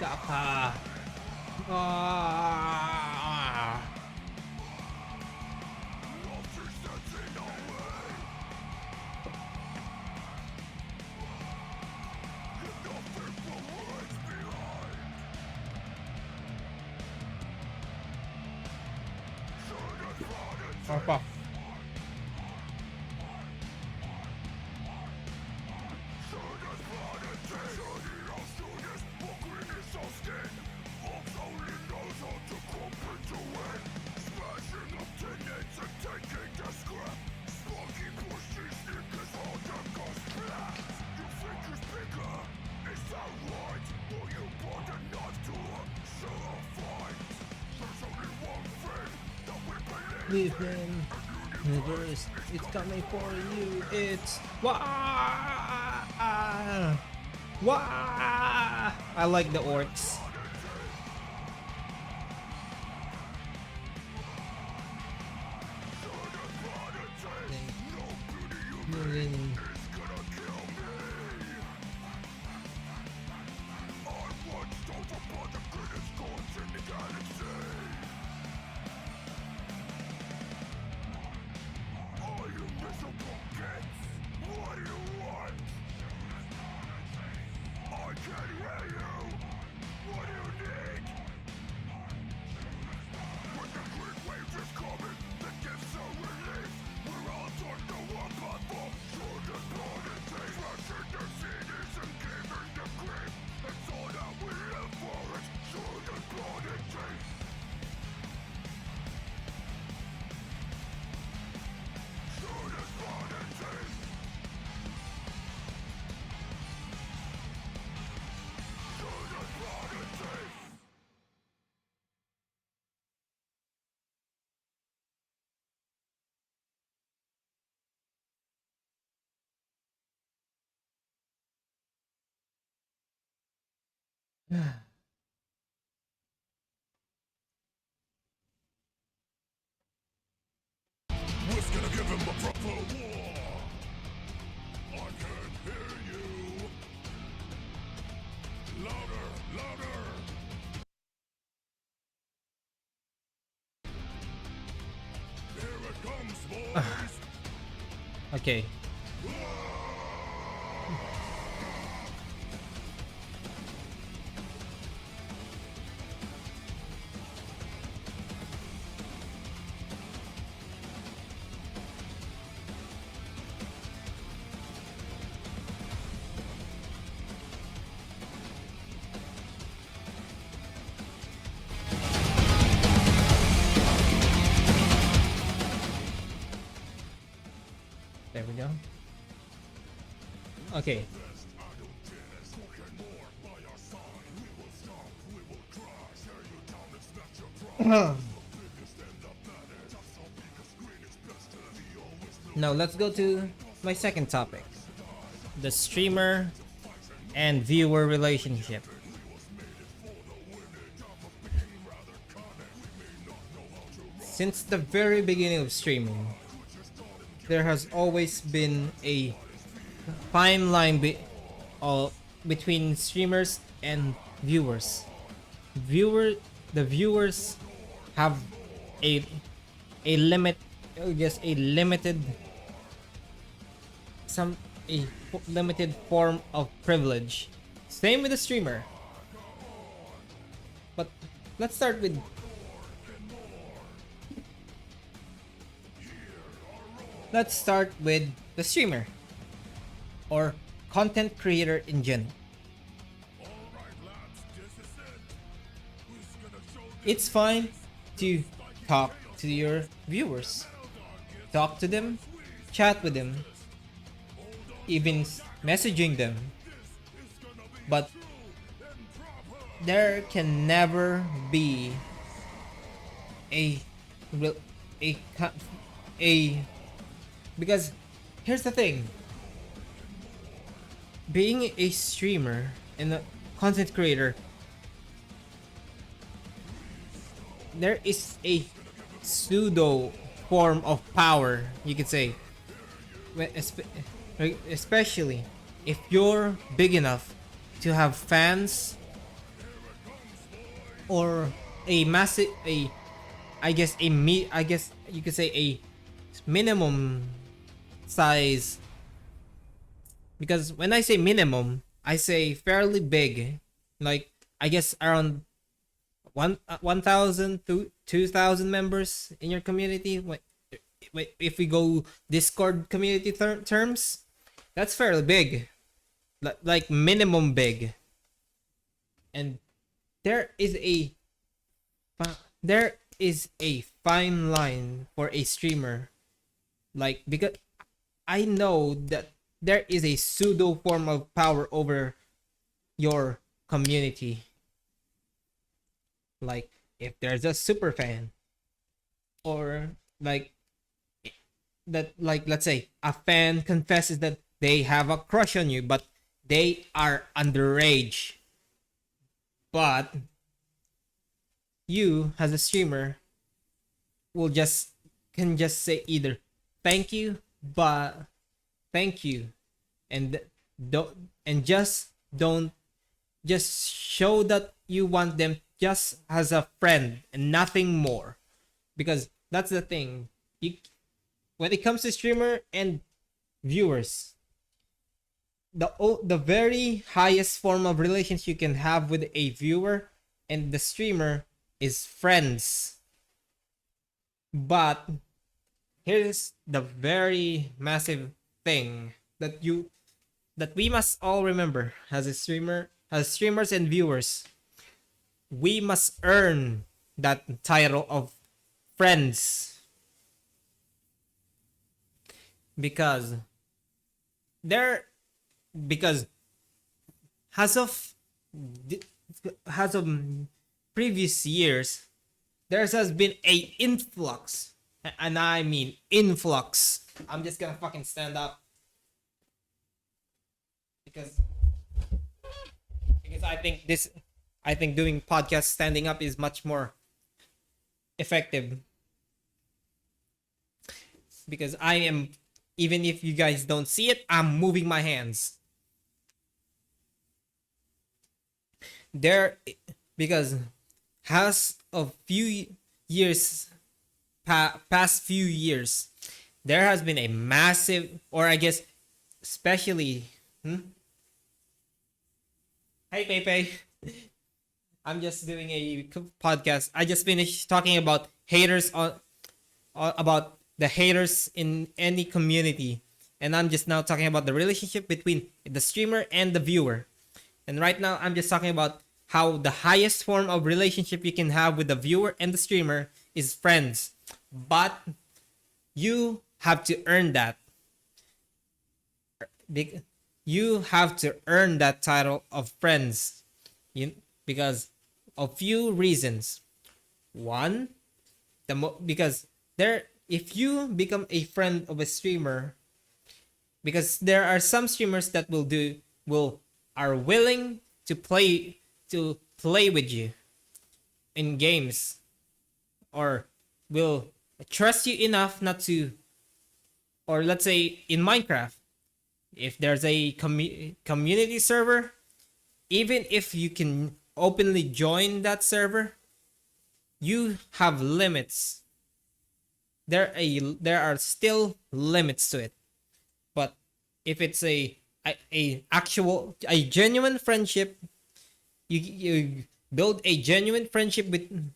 Kaka. Ah. Apa? Within universe, it's coming for you. It's wah. Wah. I like the orcs. Who's gonna give him a proper war? I can't hear you. Louder, louder. Here it comes, boys. Okay. There we go. Okay. Now let's go to my second topic. The streamer and viewer relationship. Since the very beginning of streaming, there has always been a fine line between streamers and viewers. The viewers have a limit, just a limited limited form of privilege. Same with the streamer. But let's start with the streamer or content creator in general. It's fine to talk to your viewers, talk to them, chat with them, even messaging them, but there can never be a because here's the thing, being a streamer and a content creator, there is a pseudo form of power, you could say, especially if you're big enough to have fans or a massive a I guess you could say a minimum size, because when I say minimum, I say fairly big, like I guess around 1,000 to 2,000 members in your community. If we go Discord community terms, that's fairly big, like minimum big. And there is a there is a fine line for a streamer, like, because I know that there is a pseudo form of power over your community. Like if there's a super fan, or like that, like let's say a fan confesses that they have a crush on you, but they are underage. But you as a streamer will just can just say either thank you, but thank you, and don't just show that you want them just as a friend and nothing more, because that's the thing. When it comes to streamer and viewers, the very highest form of relationship you can have with a viewer and the streamer is friends. But here's the very massive thing that we must all remember as streamers and viewers. We must earn that title of friends, because there because as of as of previous years, there has been a influx, and I mean influx. I'm just gonna fucking stand up because I think doing podcasts standing up is much more effective, because I am, even if you guys don't see it, I'm moving my hands. There, because has a few years, past few years, there has been a massive, or I guess especially, Hey Pepe, I'm just doing a podcast. I just finished talking about haters about the haters in any community, and I'm just now talking about the relationship between the streamer and the viewer. And right now I'm just talking about how the highest form of relationship you can have with the viewer and the streamer is friends. But you have to earn that. You have to earn that title of friends, because of few reasons. One, because if you become a friend of a streamer, because there are some streamers that are willing to play with you in games, or will trust you enough not to, or let's say in Minecraft, if there's a community server, even if you can openly join that server, you have limits. There are still limits to it. But if it's a genuine friendship, you build a genuine friendship with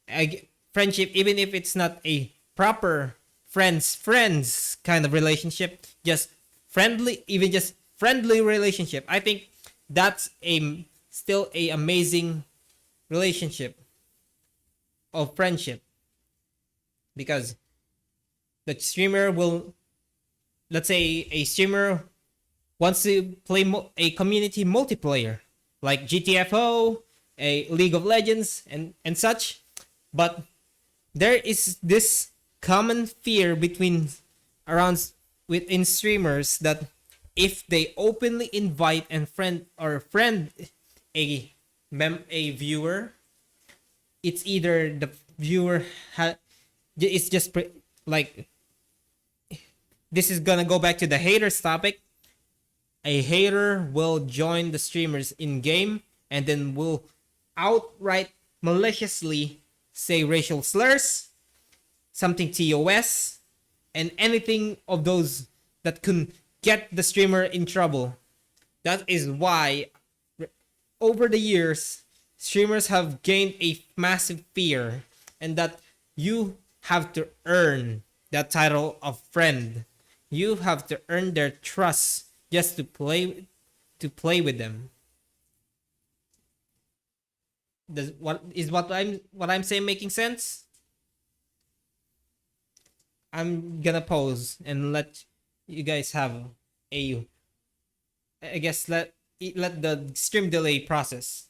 a friendship, even if it's not a proper friends kind of relationship, just friendly, even just friendly relationship. I think that's still a amazing relationship of friendship, because the streamer will, let's say a streamer wants to play a community multiplayer like GTFO, a League of Legends, and such, but there is this common fear within streamers that if they openly invite and friend a viewer, it's either the viewer it's just like, this is gonna go back to the haters topic. A hater will join the streamers in game and then will outright maliciously say racial slurs, something TOS, and anything of those that can get the streamer in trouble. That is why, over the years, streamers have gained a massive fear, and that you have to earn that title of friend. You have to earn their trust just to play with them. Does what I'm saying making sense? I'm gonna pause and let you guys have a, I guess, let the stream delay process.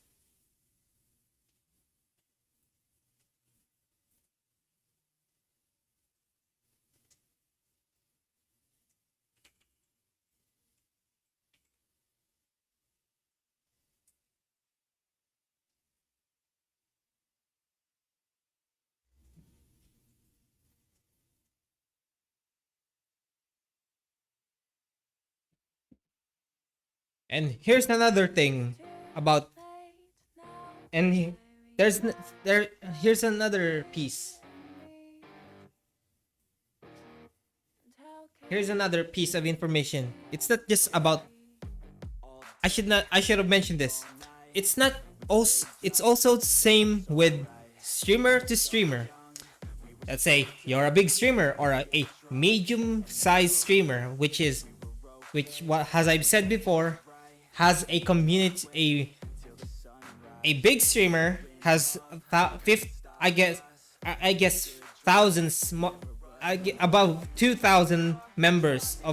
And here's another thing about, and there's there here's another piece. Here's another piece of information. It's not just about, I should have mentioned this. It's not also it's also the same with streamer to streamer. Let's say you're a big streamer or a medium sized streamer, which what as I've said before, has a community. A big streamer has I guess thousands above 2,000 members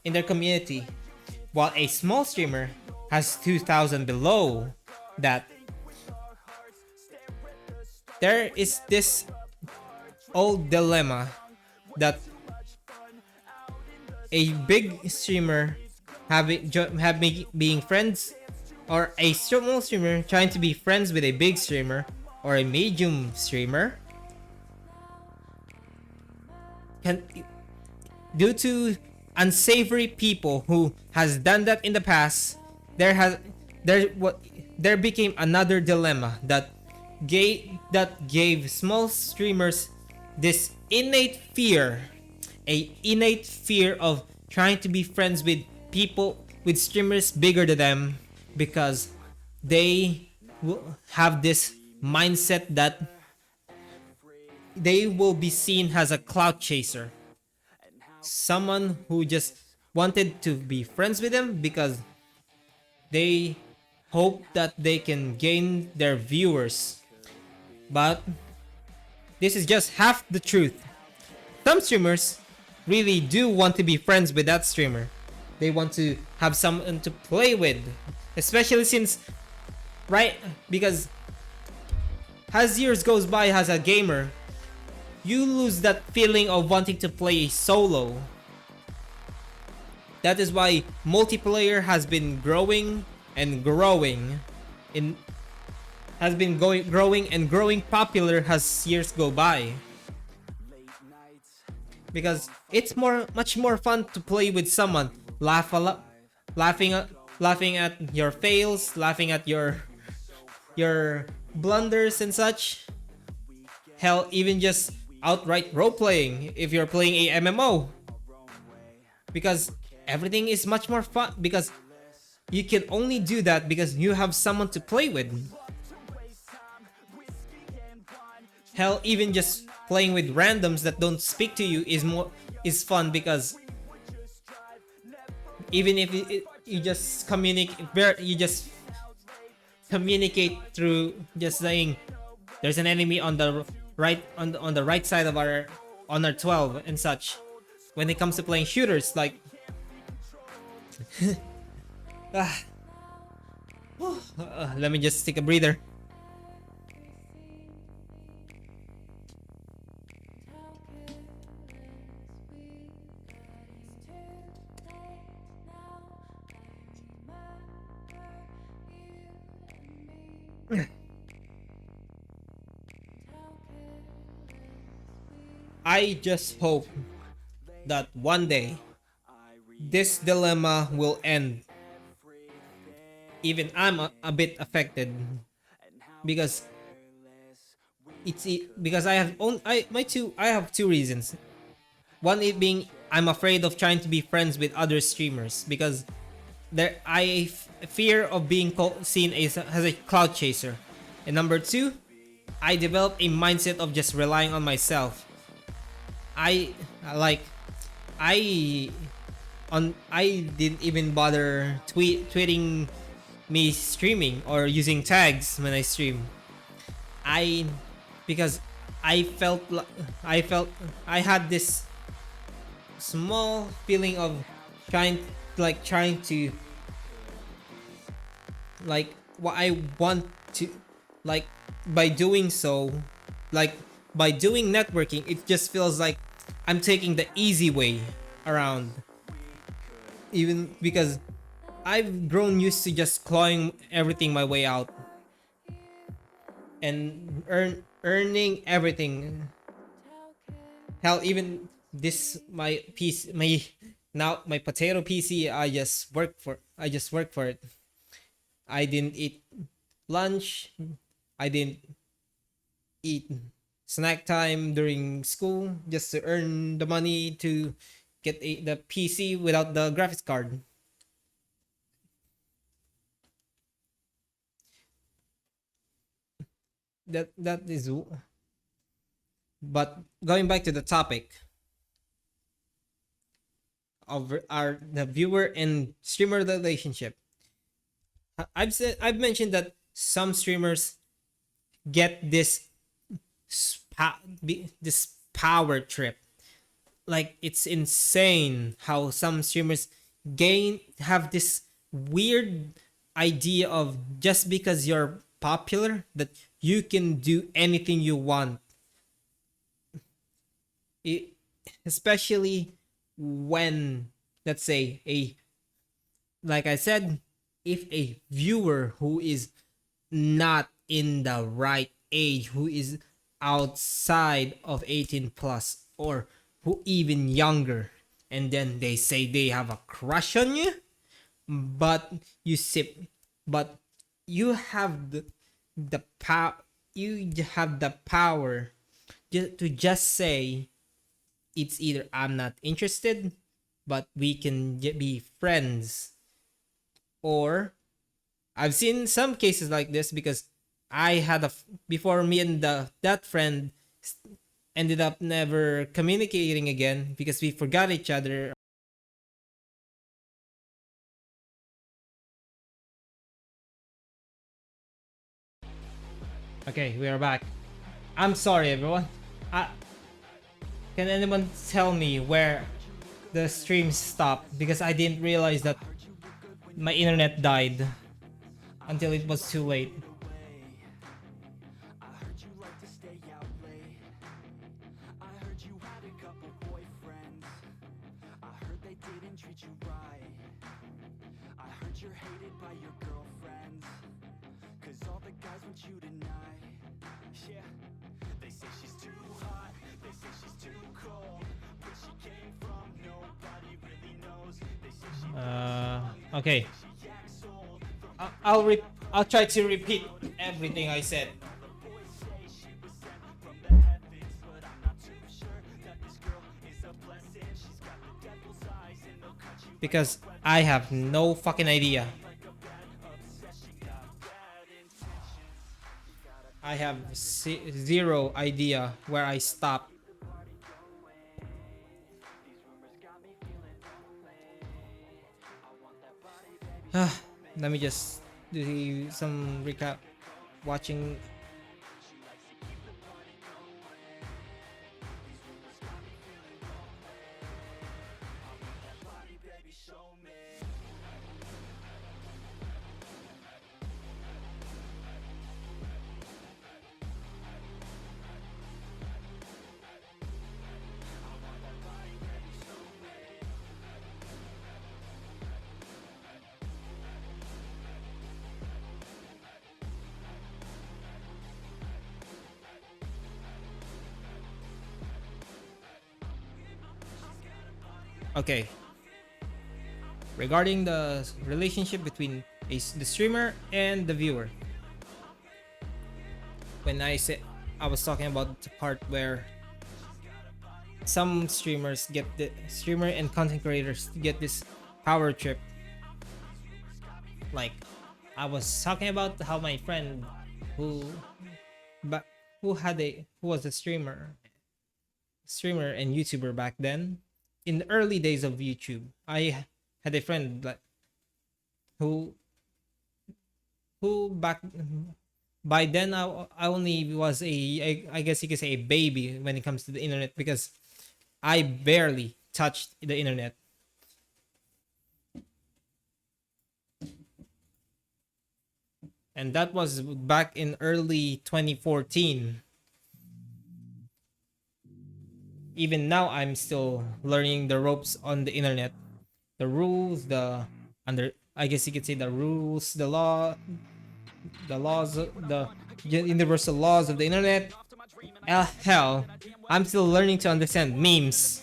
in their community, while a small streamer has 2,000 below that. There is this old dilemma that a big streamer being friends, or a small streamer trying to be friends with a big streamer or a medium streamer, can, due to unsavory people who has done that in the past, there became another dilemma that gave small streamers this innate fear of trying to be friends with people, with streamers bigger than them, because they will have this mindset that they will be seen as a clout chaser, someone who just wanted to be friends with them because they hope that they can gain their viewers. But this is just half the truth. Some streamers really do want to be friends with that streamer. They want to have someone to play with, especially since, right, because as years goes by as a gamer, you lose that feeling of wanting to play solo. That is why multiplayer has been growing and growing growing popular as years go by. Because it's much more fun to play with someone, laughing at your fails, laughing at your blunders and such. Hell, even just outright role playing if you're playing a MMO. Because everything is much more fun, because you can only do that because you have someone to play with. Hell, even just playing with randoms that don't speak to you is fun, because even if you just communicate through just saying there's an enemy on the right on the right side of our 12 and such. When it comes to playing shooters, like let me just take a breather. I just hope that one day this dilemma will end. Even I'm a bit affected, because because I have two reasons. One it being I'm afraid of trying to be friends with other streamers because fear of being seen as a cloud chaser, and number two, I developed a mindset of just relying on myself. I like I I didn't even bother tweeting me streaming or using tags when I stream. I because I felt I had this small feeling of trying trying to what I want to like by doing so, like by doing networking, it just feels like I'm taking the easy way around, even because I've grown used to just clawing everything my way out and earning everything. Hell, even this my piece my now my potato PC, I just work for it. I didn't eat lunch. I didn't eat snack time during school just to earn the money to get the PC without the graphics card. That is. But going back to the topic of our the viewer and streamer relationship, I've mentioned that some streamers get this power trip. Like it's insane how some streamers have this weird idea of just because you're popular that you can do anything you want. It, especially when, let's say, like I said, if a viewer who is not in the right age, who is outside of 18 plus, or who even younger, and then they say they have a crush on you, but but you have the power, you have the power to just say it's either I'm not interested, but we can be friends, or I've seen some cases like this because I had before me and that friend ended up never communicating again because we forgot each other. Okay, we are back. I'm sorry, everyone. Can anyone tell me where the stream stopped? Because I didn't realize that my internet died until it was too late. Okay. I'll try to repeat everything I said. Because I have no fucking idea. I have zero idea where I stopped. Let me just do some recap. Watching. Okay. Regarding the relationship between the streamer and the viewer. When I say I was talking about the part where some streamers get the streamer and content creators get this power trip. Like I was talking about how my friend who but who was a streamer and YouTuber back then in the early days of YouTube. I had a friend like who back by then I only was I guess you could say a baby when it comes to the internet because I barely touched the internet. And that was back in early 2014. Even now I'm still learning the ropes on the internet. The rules, the under I guess you could say the rules, the laws, the universal laws of the internet. Hell, I'm still learning to understand memes.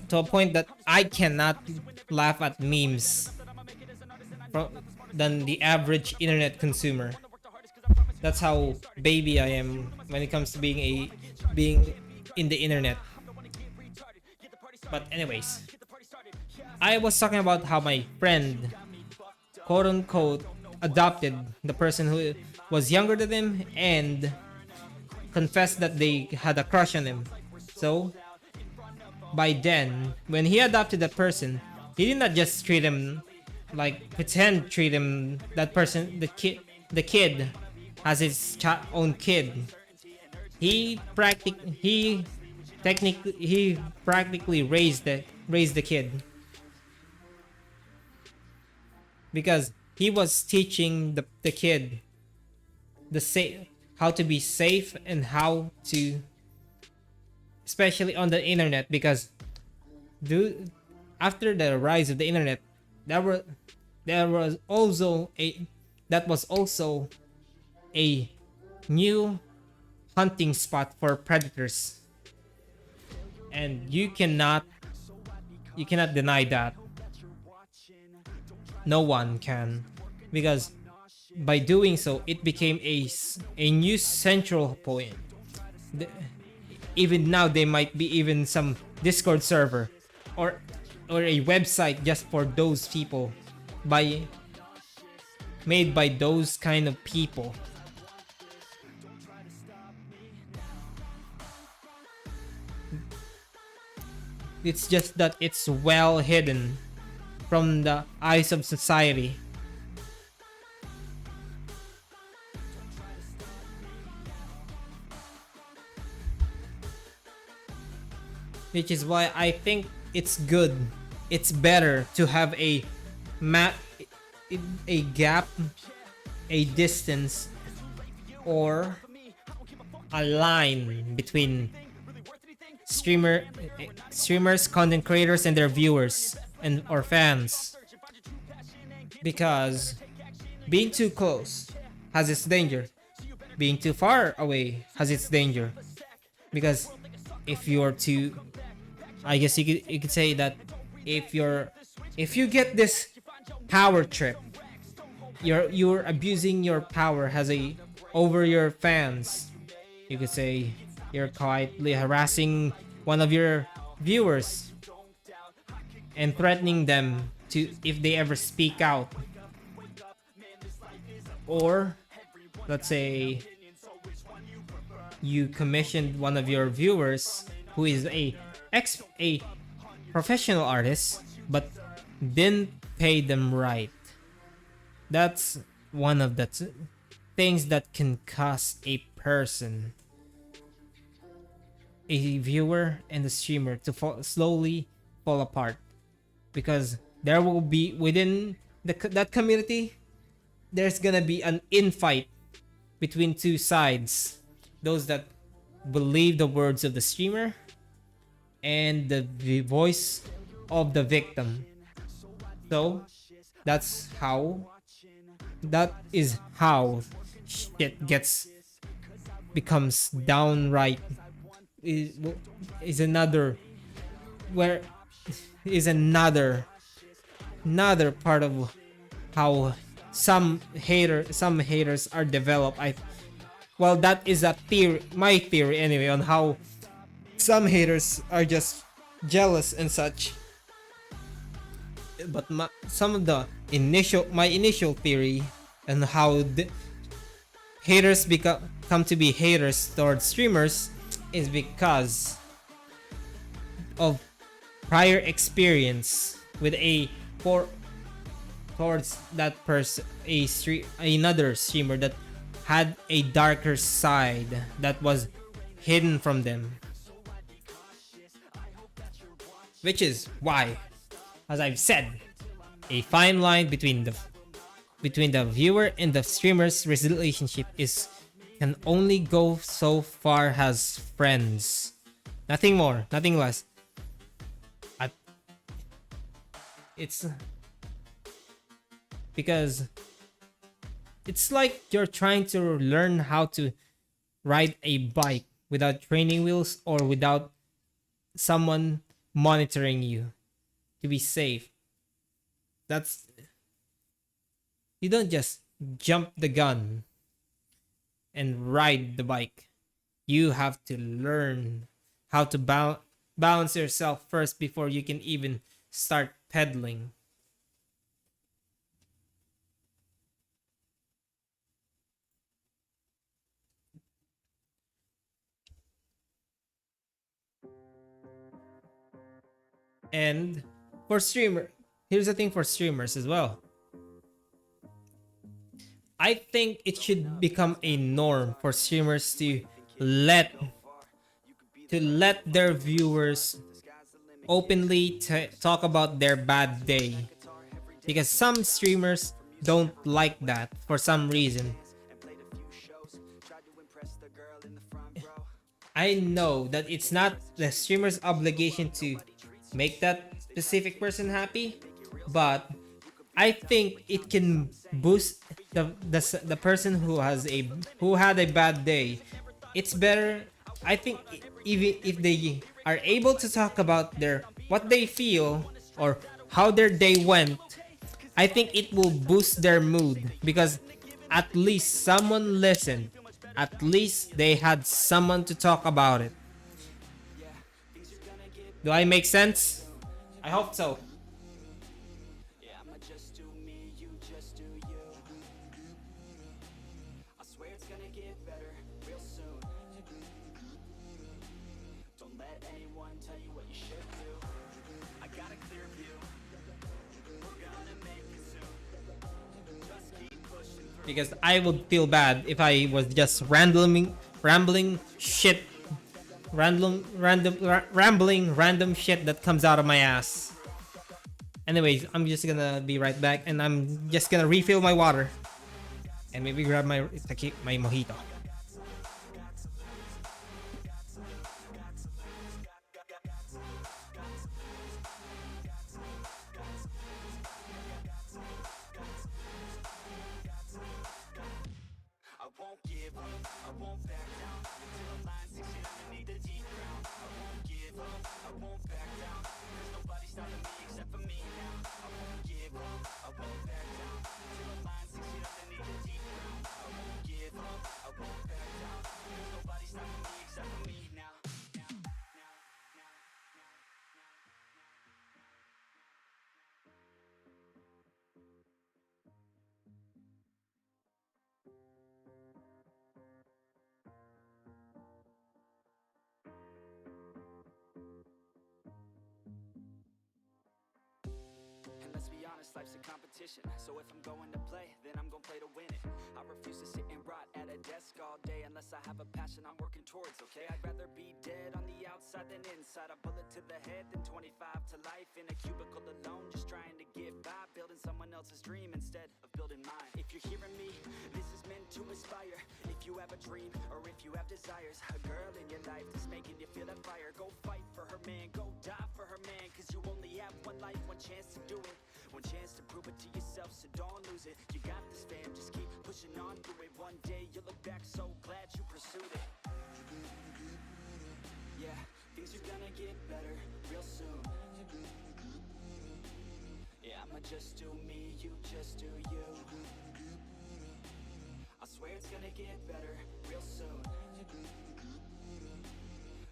To a point that I cannot laugh at memes than the average internet consumer. That's how baby I am when it comes to being in the internet. But anyways, I was talking about how my friend, quote unquote, adopted the person who was younger than him and confessed that they had a crush on him. So by then, when he adopted that person, he did not just treat him like treat him that person the kid as his own kid. He practically raised the kid because he was teaching the kid how to be safe and how to, especially on the internet, because after the rise of the internet that was also a new hunting spot for predators, and you cannot deny that. No one can, because by doing so it became a new central point. Even now there might be even some Discord server or a website just for those people made by those kind of people. It's just that it's well hidden from the eyes of society. Which is why I think it's better to have a gap, a distance, or a line between streamers, content creators, and their viewers or fans. Because being too close has its danger. Being too far away has its danger. Because if you're too, I guess you could say that if you get this power trip, you're abusing your power over your fans. You could say you're quietly harassing one of your viewers and threatening them to if they ever speak out. Or let's say you commissioned one of your viewers who is a professional artist but didn't pay them right. That's one of the things that can cause a person, a viewer and the streamer to slowly fall apart, because there will be within that community there's gonna be an infight between two sides, those that believe the words of the streamer and the voice of the victim. So that is how shit becomes downright is another part of how some haters are developed. well, that is a theory, my theory anyway, on how some haters are just jealous and such. But some of the my initial theory and how the haters come to be haters towards streamers is because of prior experience with for towards that person, another streamer that had a darker side that was hidden from them, which is why, as I've said, a fine line between the viewer and the streamer's relationship is can only go so far as friends. Nothing more, nothing less. It's because it's like you're trying to learn how to ride a bike without training wheels or without someone monitoring you to be safe. That's You don't just jump the gun and ride the bike. You have to learn how to balance yourself first before you can even start pedaling. And here's the thing for streamers as well. I think it should become a norm for streamers to let their viewers openly talk about their bad day, because some streamers don't like that for some reason. I know that it's not the streamer's obligation to make that specific person happy, but I think it can boost the person who had a bad day. It's better, I think, even if they are able to talk about what they feel or how their day went. I think it will boost their mood because at least someone listened. At least they had someone to talk about it. Do I make sense? I hope so. Because I would feel bad if I was just rambling shit, random shit that comes out of my ass. Anyways, I'm just gonna be right back, and I'm just gonna refill my water, and maybe grab my mojito. And let's be honest, life's a competition. So if I'm going to play, then I'm gonna play to win it. I refuse to sit and rot at a desk all day unless I have a passion I'm working towards, okay? I'd rather be dead on the outside than inside. A bullet to the head than 25 to life in a cubicle alone, just trying to get by, building someone else's dream instead of building mine. If you're hearing me, this is meant to inspire. If you have a dream or if you have desires, a girl in your life that's making you feel that fire, go fight for her, man, go die for her, man, cause you only have one life, one chance to do it. One chance to prove it to yourself, so don't lose it. You got this, fam, just keep pushing on through it. One day you'll look back so glad you pursued it. Yeah, things are gonna get better real soon. Yeah, I'ma just do me, you just do you. I Swear it's gonna get better real soon.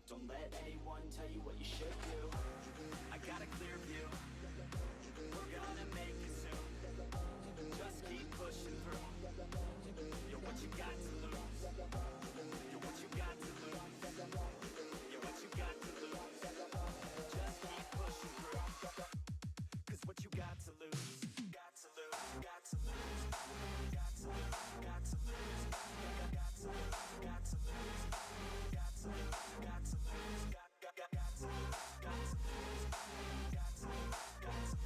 Don't let anyone tell you what you should do. I got a clear view. We're gonna make it soon. Just keep pushing through. You're what you got to lose. You're what you got to lose. You're what you got to lose. Just keep pushing through. Cause what you got to lose. Got to lose. Got to lose. Got to lose. Got to lose. Got to lose. Got to lose. Got to lose. Got to lose. Got to lose. Got to lose. Got to lose. Got to lose. Got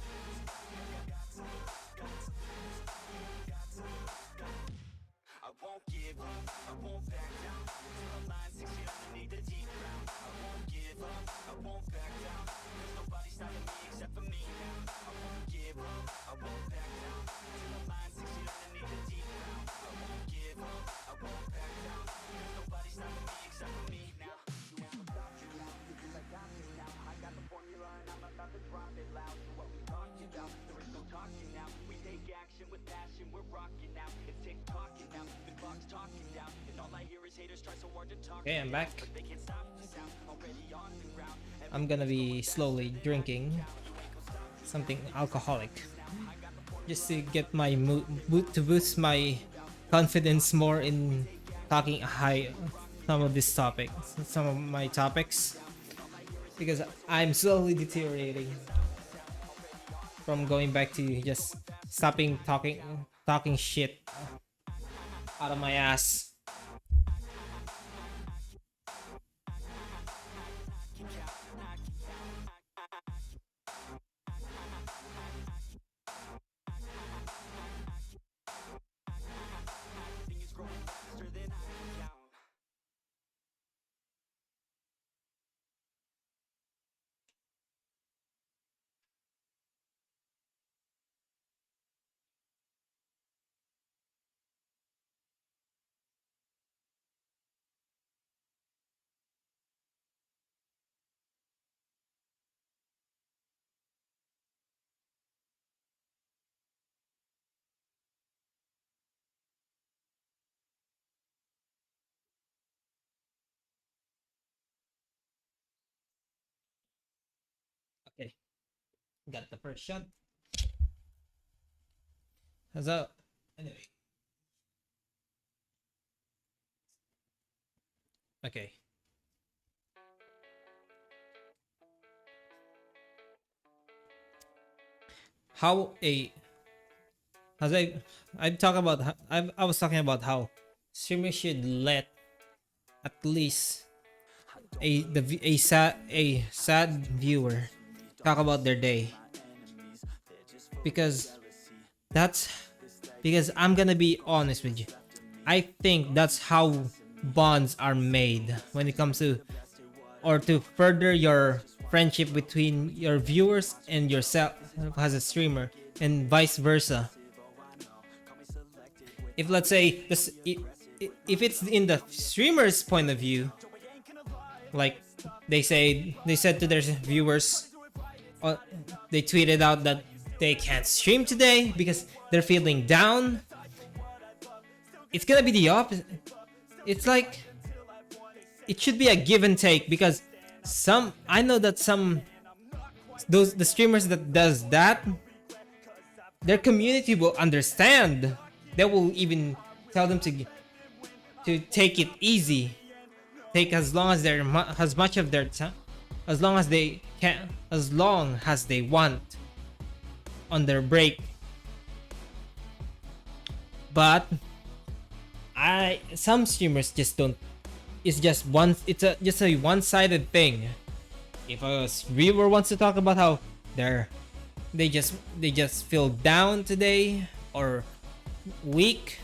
to lose. Got to lose. Got to lose. I won't give up, I won't back down. Till the line 6 feet underneath the deep ground. I won't give up, I won't back down. There's nobody stopping me except for me now. I won't give up, I won't back down. Till the line 6 feet underneath the deep ground. I won't give up, I won't back down. There's nobody stopping me except for me now. You won't stop me now, because I got this now. I got the formula and I'm about to drop it loud. So what we talking about? There is no talking now. We take action with passion, we're rocking now. It's tick-tocking now, the clock's talking down. And all I hear is haters try so hard to talk. Okay, I'm back. But they can't stop the sound, already on the ground. I'm gonna be slowly drinking something alcoholic just to get my to boost my confidence more in talking high some of these topics, some of my topics, because I'm slowly deteriorating from going back to just stopping talking shit out of my ass. Things growing faster than I can count. Okay, got the first shot. So anyway, okay. How a as I talk about I was talking about how streamers should let at least a sad viewer talk about their day, because I'm gonna be honest with you. I think that's how bonds are made when it comes to, or to further your friendship between your viewers and yourself as a streamer, and vice versa. If let's say this, if it's in the streamer's point of view, like they said to their viewers, they tweeted out that they can't stream today because they're feeling down. It's gonna be the opposite. It's like it should be a give and take, because I know that the streamers that does that, their community will understand. They will even tell them to take it easy, take as long as as much of their time, as long as they can, as long as they want on their break. But some streamers just don't. It's just just a one-sided thing. If a viewer wants to talk about how they just feel down today or weak,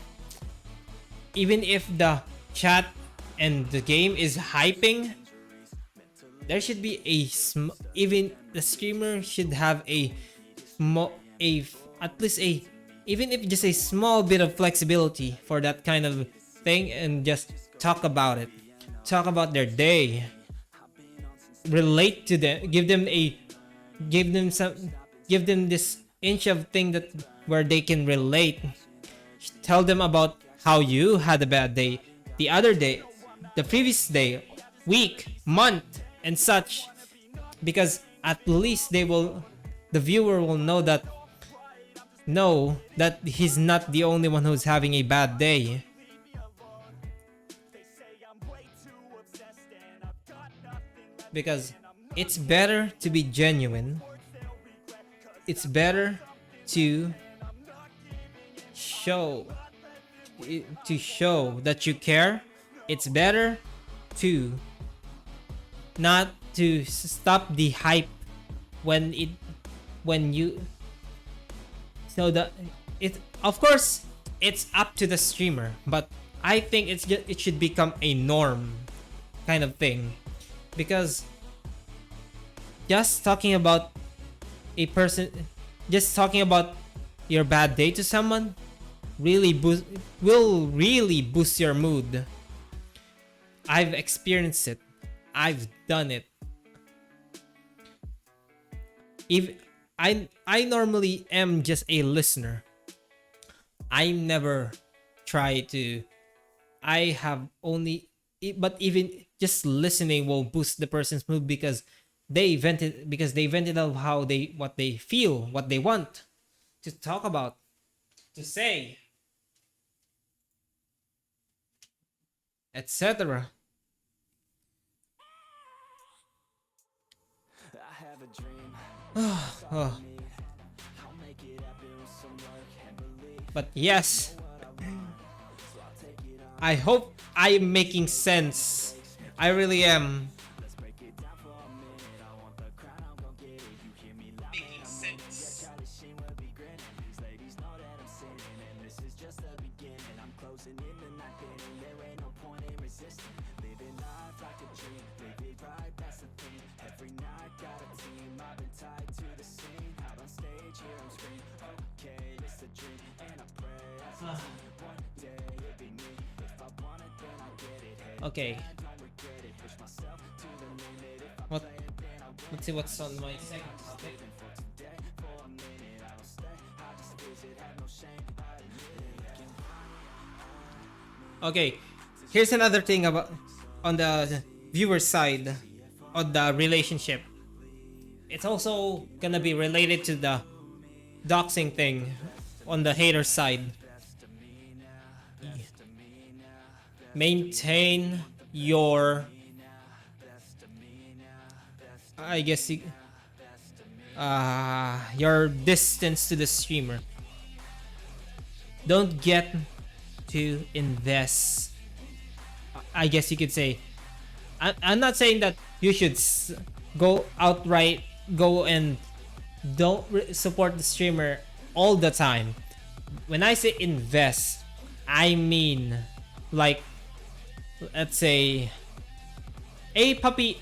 even if the chat and the game is hyping, there should be even the streamer should have at least even if just a small bit of flexibility for that kind of thing, and just talk about it, talk about their day, relate to them, give them this inch of thing that where they can relate, tell them about how you had a bad day the other day, the previous day, week, month, and such, because at least the viewer will know that he's not the only one who's having a bad day. Because it's better to be genuine. It's better to show that you care. It's better to not to stop the hype when you so that it, of course, it's up to the streamer, but I think it should become a norm kind of thing, because just talking about your bad day to someone will really boost your mood. I've experienced it. I've done it. If I normally am just a listener. I never try to. I have only, but even just listening will boost the person's mood because they vented out what they feel, what they want to talk about, to say, etc. But yes, I hope I am making sense. I really am. Making sense. Okay. Let's see what's on my second topic. Okay, here's another thing about on the viewer side of the relationship. It's also gonna be related to the doxing thing on the hater side. Maintain your, I guess, your distance to the streamer. Don't get to invest. I guess you could say. I'm not saying that you should go and don't support the streamer all the time. When I say invest, I mean like, let's say a puppy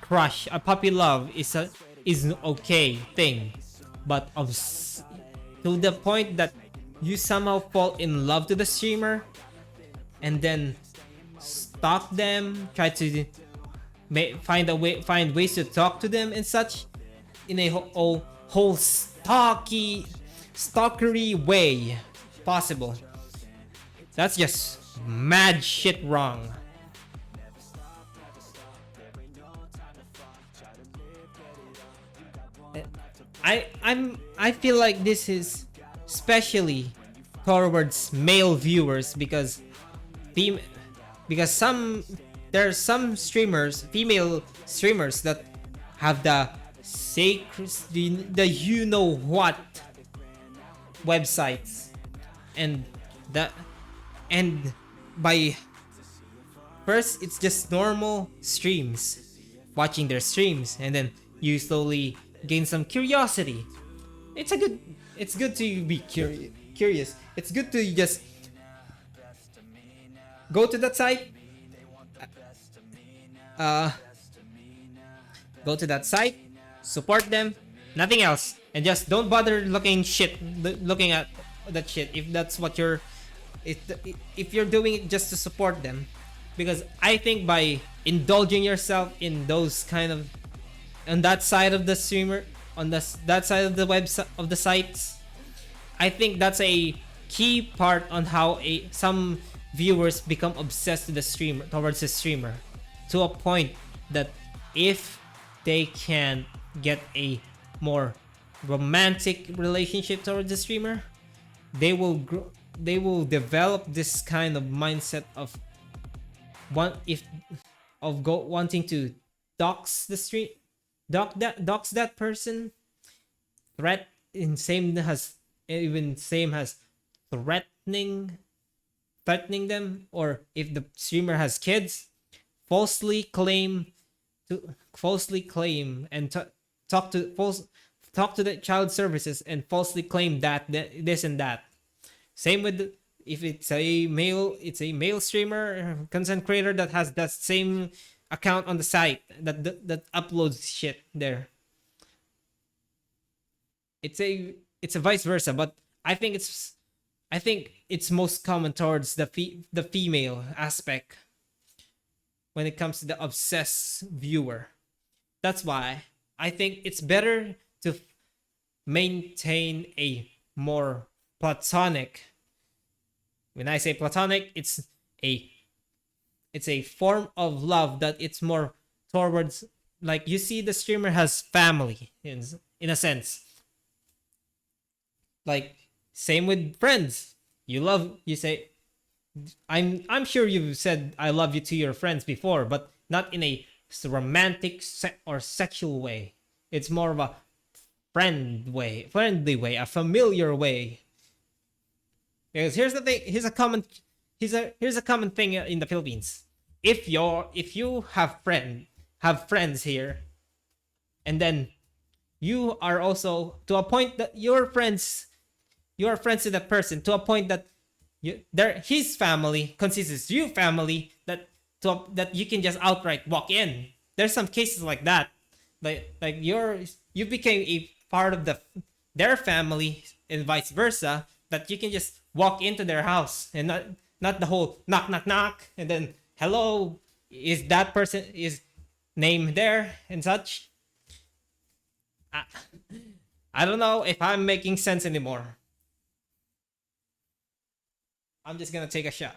crush, a puppy love is an okay thing, but to the point that you somehow fall in love to the streamer and then stalk them, try to find ways to talk to them and such in a whole stalkery way possible. That's just mad shit wrong. I feel like this is especially towards male viewers because there are some streamers, female streamers, that have the you know what websites, and by first it's just normal streams, watching their streams, and then you slowly gain some curiosity. It's good to be curious. It's good to just go to that site, support them, nothing else, and just don't bother looking at that shit if that's what if you're doing it just to support them. Because I think by indulging yourself in those kind of, on that side of the streamer, that side of the website of the sites, I think that's a key part on how some viewers become obsessed with the streamer, towards the streamer, to a point that if they can get a more romantic relationship towards the streamer, they will develop this kind of mindset of wanting to dox the stream, dox that person, same as threatening them, or if the streamer has kids, falsely claim and talk to the child services and falsely claim that this and that. Same with if it's a male streamer, content creator that has that same account on the site that uploads shit there. It's a vice versa, but I think it's most common towards the female aspect when it comes to the obsessed viewer. That's why I think it's better to maintain a more platonic. When I say platonic, it's a form of love that it's more towards, like, you see the streamer has family in a sense. Like, same with friends. You say, I'm sure you've said I love you to your friends before, but not in a romantic or sexual way. It's more of a friendly way, a familiar way. Because here's the thing, here's a common thing in the Philippines. If you have friends here, and then you are also to a point that you are friends with that person to a point that his family considers you family, that you can just outright walk in. There's some cases like that, like you became a part of their family and vice versa, that you can just walk into their house and not the whole knock knock knock and then hello, is that person is name there and such. I don't know if I'm making sense anymore. I'm just gonna take a shot.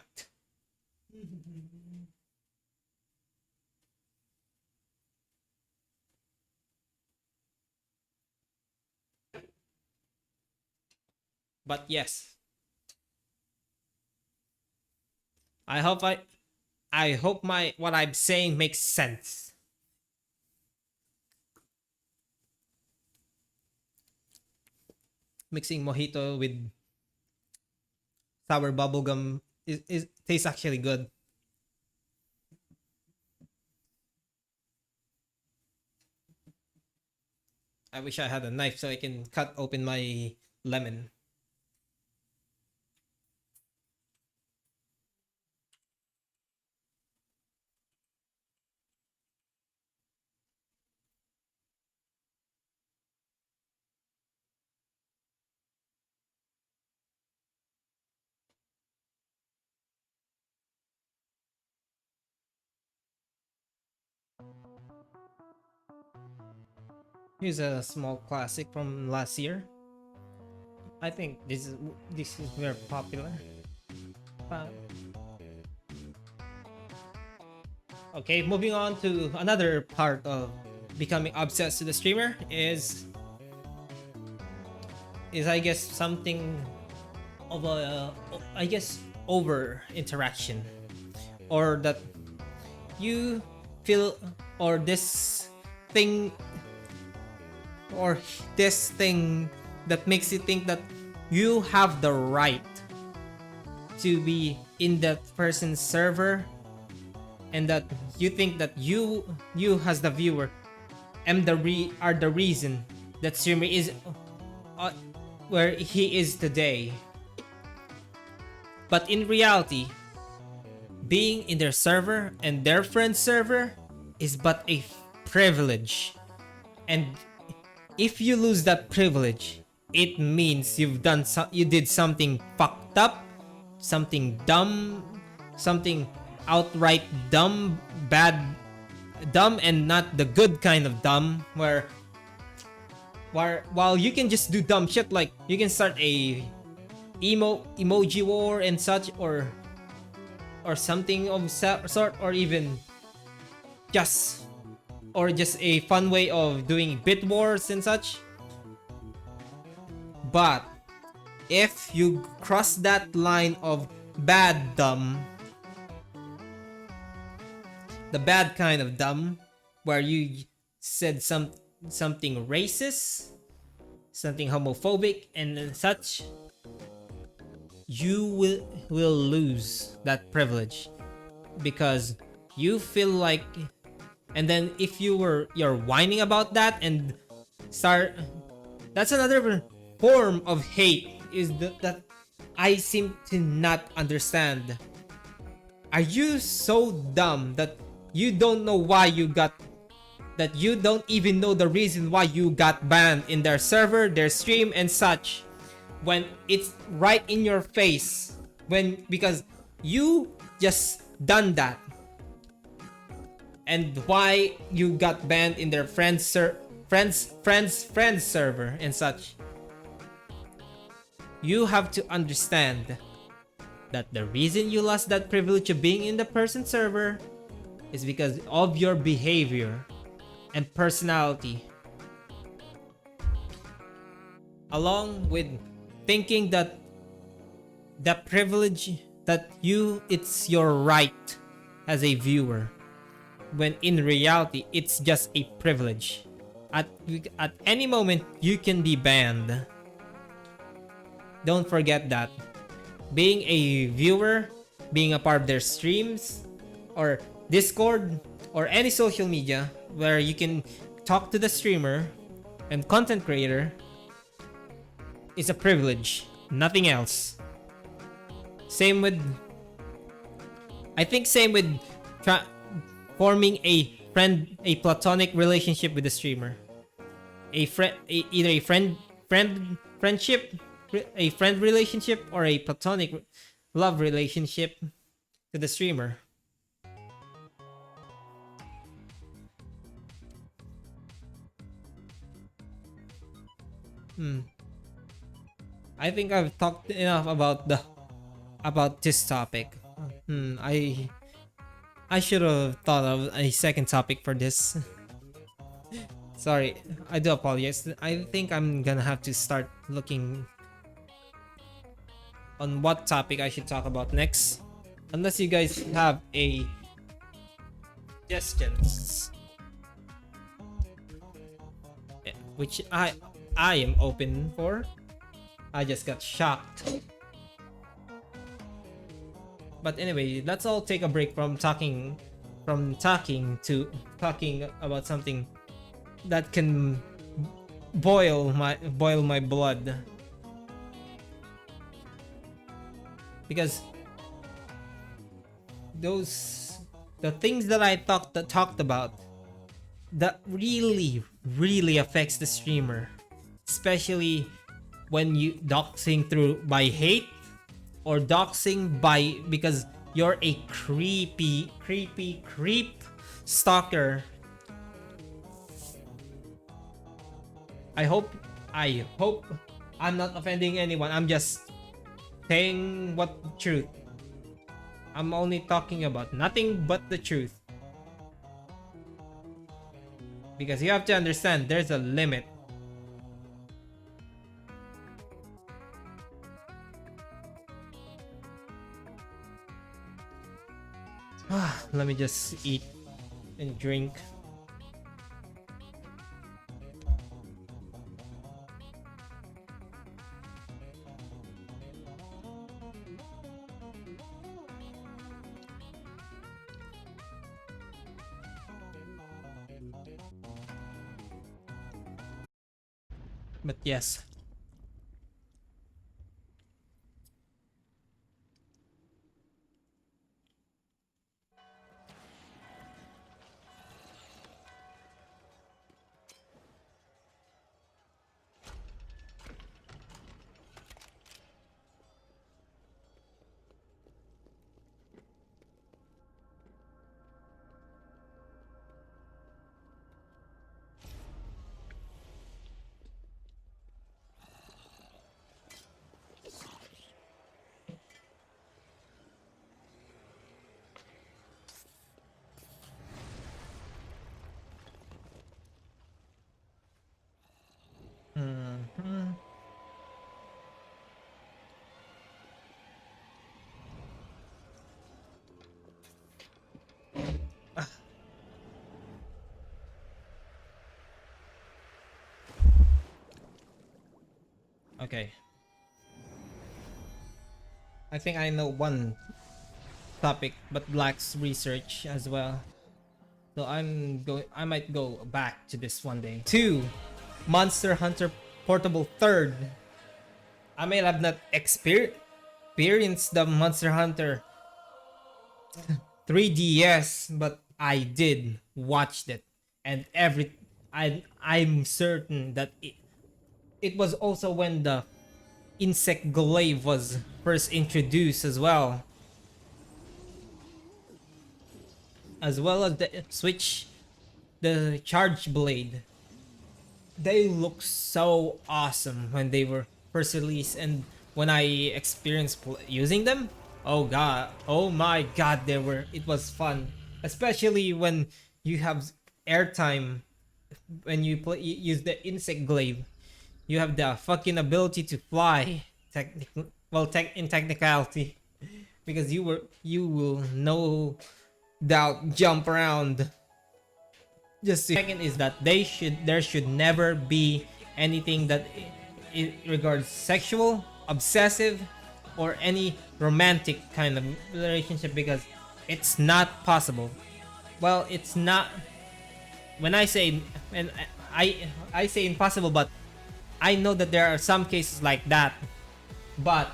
But yes, I hope what I'm saying makes sense. Mixing mojito with sour bubblegum is tastes actually good. I wish I had a knife so I can cut open my lemon. Here's a small classic from last year. I think this is very popular. Okay, moving on to another part of becoming obsessed with the streamer is I guess something of a over interaction, or that you feel, or this thing that makes you think that you have the right to be in that person's server, and that you think that you as the viewer are the reason that streamer is where he is today. But in reality, being in their server and their friend's server is but a privilege, and if you lose that privilege, it means you did something fucked up, something dumb, something outright dumb, dumb, and not the good kind of dumb, while you can just do dumb shit, like you can start a emoji war and such, or something of sort, or even just just a fun way of doing bit wars and such. But if you cross that line of bad dumb, the bad kind of dumb, where you said something racist, something homophobic and such, you will lose that privilege, because you feel like, and then if you're whining about that and start, that's another form of hate, is that I seem to not understand. Are you so dumb that you don't know why you got, that you don't even know the reason why you got banned in their server, their stream and such, when it's right in your face, when, because you just done that, and why you got banned in their friends server and such. You have to understand that the reason you lost that privilege of being in the person's server is because of your behavior and personality, along with thinking that the privilege that it's your right as a viewer, when in reality it's just a privilege. At any moment you can be banned. Don't forget that. Being a viewer, being a part of their streams or Discord or any social media where you can talk to the streamer and content creator is a privilege, nothing else. Same with forming a platonic relationship with the streamer. Either a friendship, a friend relationship, or a platonic love relationship to the streamer. I think I've talked enough about this topic. I should have thought of a second topic for this. Sorry, I do apologize. I think I'm gonna have to start looking on what topic I should talk about next. Unless you guys have a suggestions, which I am open for. I just got shocked. But anyway, let's all take a break from talking about something that can boil my blood. Because the things that I talked about, that really affects the streamer, especially when you doxing by hate, or doxing because you're a creep stalker. I hope I'm not offending anyone. I'm just saying what truth. I'm only talking about nothing but the truth. Because you have to understand, there's a limit. Let me just eat and drink. But yes. Okay. I think I know one topic, but lacks research as well. So I might go back to this one day. 2. Monster Hunter Portable 3rd. I may have not experienced the Monster Hunter 3DS, but I did watched it, and I'm certain that it was also when the insect glaive was first introduced as well as the switch, the charge blade. They look so awesome when they were first released, and when I experienced using them, oh my god, it was fun, especially when you have airtime. When you use the insect glaive, you have the fucking ability to fly, in technicality, because you will no doubt jump around. Second is that there should never be anything that it regards sexual, obsessive, or any romantic kind of relationship, because it's not possible. Well, it's not. When I say, and I say impossible, but I know that there are some cases like that, but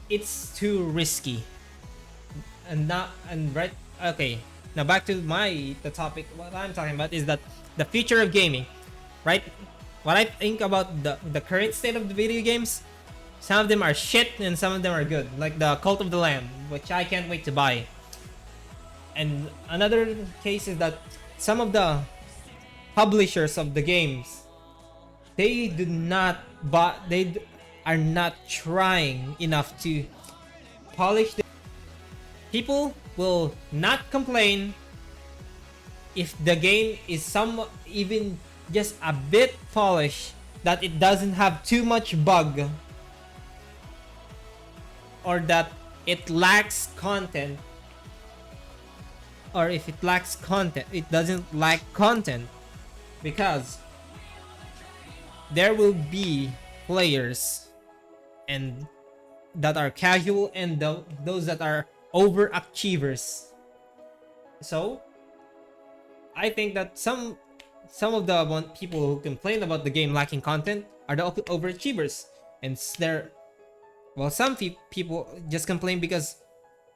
it's too risky. Right, okay. Now back to the topic. What I'm talking about is that the future of gaming, right? What I think about the current state of the video games, some of them are shit and some of them are good, like the Cult of the Lamb, which I can't wait to buy. And another case is that some of the publishers of the games, they are not trying enough to polish the. People will not complain if the game is even just a bit polished, that it doesn't have too much bug, or that it lacks content, or if it lacks content, it doesn't lack content, because there will be players and that are casual, and those that are overachievers. So I think that some of the people who complain about the game lacking content are the overachievers, and some people just complain because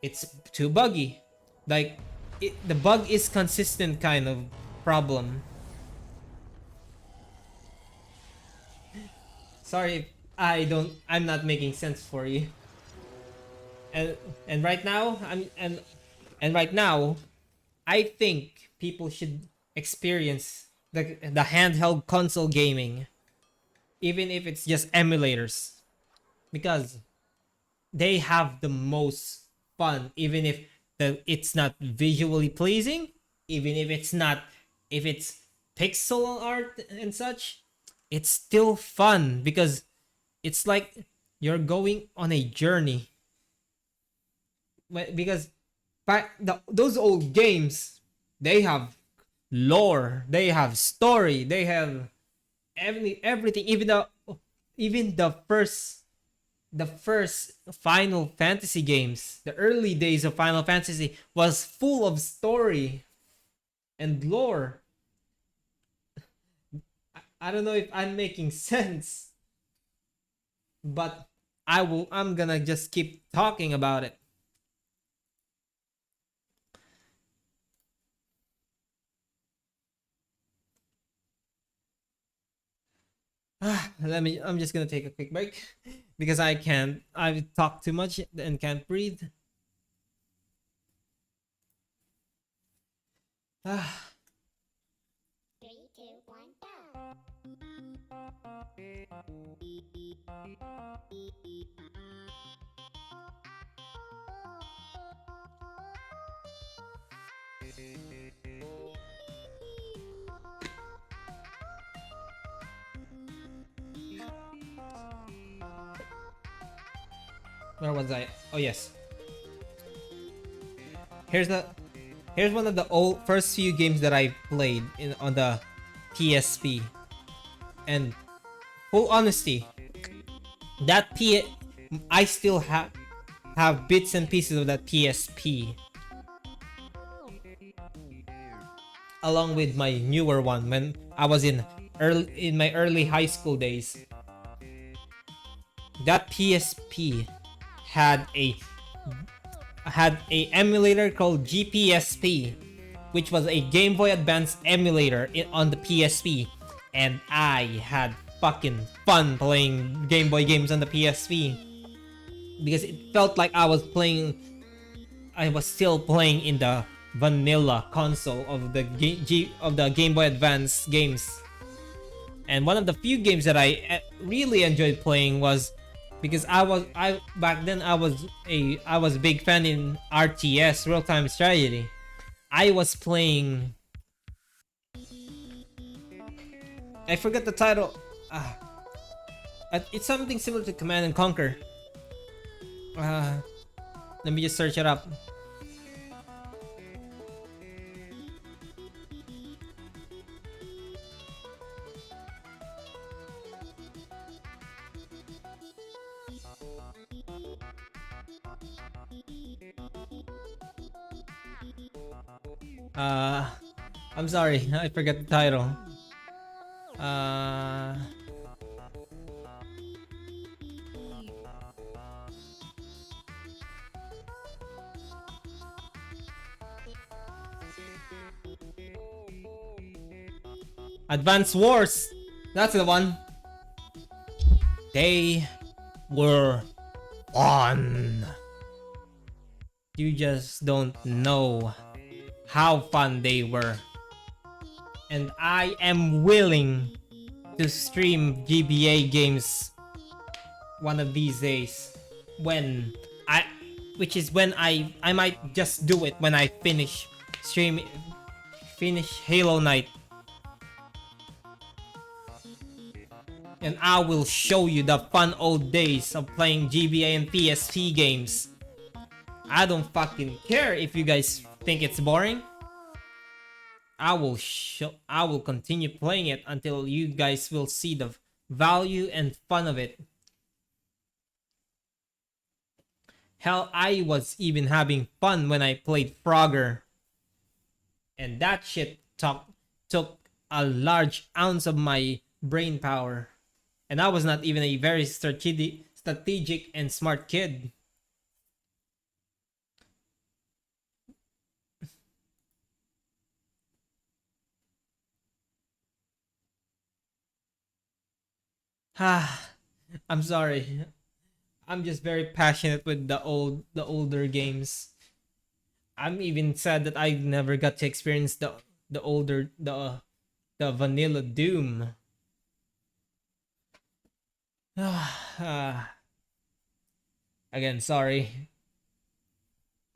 it's too buggy. Like the bug is consistent kind of problem. Sorry if I'm not making sense for you. And right now right now I think people should experience the handheld console gaming, even if it's just emulators, because they have the most fun, even if it's not visually pleasing, even if it's pixel art and such. It's still fun because it's like you're going on a journey. Because those old games, they have lore, they have story, they have everything. Even the first Final Fantasy games, the early days of Final Fantasy, was full of story and lore. I don't know if I'm making sense, but I'm gonna just keep talking about it. I'm just gonna take a quick break because I talk too much and can't breathe. Three, two, one, go. Where was I? Oh yes. Here's one of the first few games that I played on the PSP. And full honesty, That P I still have bits and pieces of that PSP along with my newer one when I was in my early high school days. That PSP had a emulator called GPSP, which was a Game Boy Advance emulator on the PSP, and I had fucking fun playing Game Boy games on the PSP because it felt like I was still playing in the vanilla console of the Game Boy Advance games. And one of the few games that I really enjoyed playing was because I back then I was a big fan in RTS, real time strategy. I was playing, I forget the title. It's something similar to Command and Conquer. Let me just search it up. I'm sorry, I forgot the title. Advance Wars. That's the one. They were fun. You just don't know how fun they were. And I am willing to stream GBA games one of these days which is when I might just do it when I finish Halo Night. And I will show you the fun old days of playing GBA and PSP games. I don't fucking care if you guys think it's boring. I will continue playing it until you guys will see the value and fun of it. Hell, I was even having fun when I played Frogger. And that shit took a large ounce of my brain power. And I was not even a very strategic and smart kid. I'm sorry. I'm just very passionate with the older games. I'm even sad that I never got to experience the vanilla Doom. Again, sorry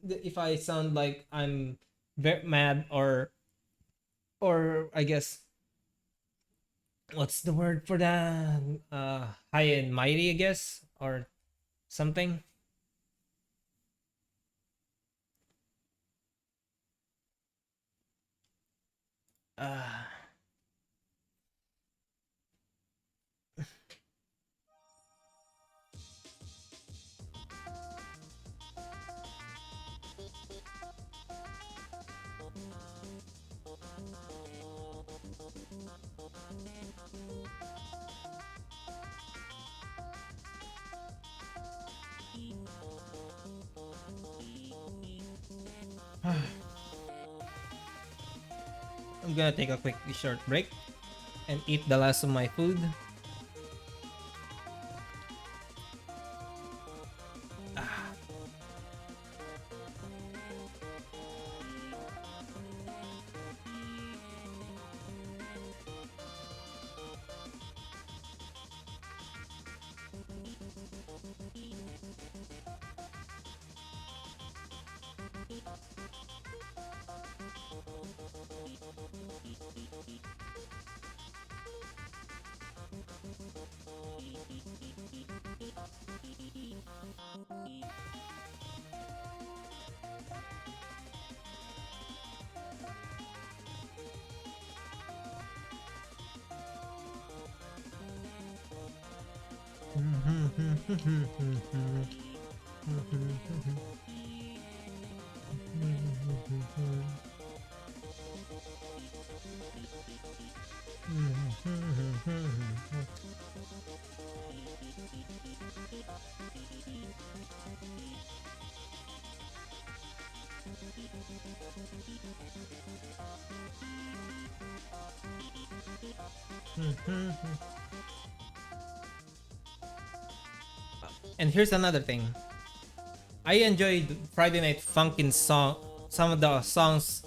if I sound like I'm very mad or I guess what's the word for that? High and mighty, I guess, or something. I'm gonna take a quick short break and eat the last of my food. And here's another thing. I enjoyed Friday Night Funkin' some of the songs,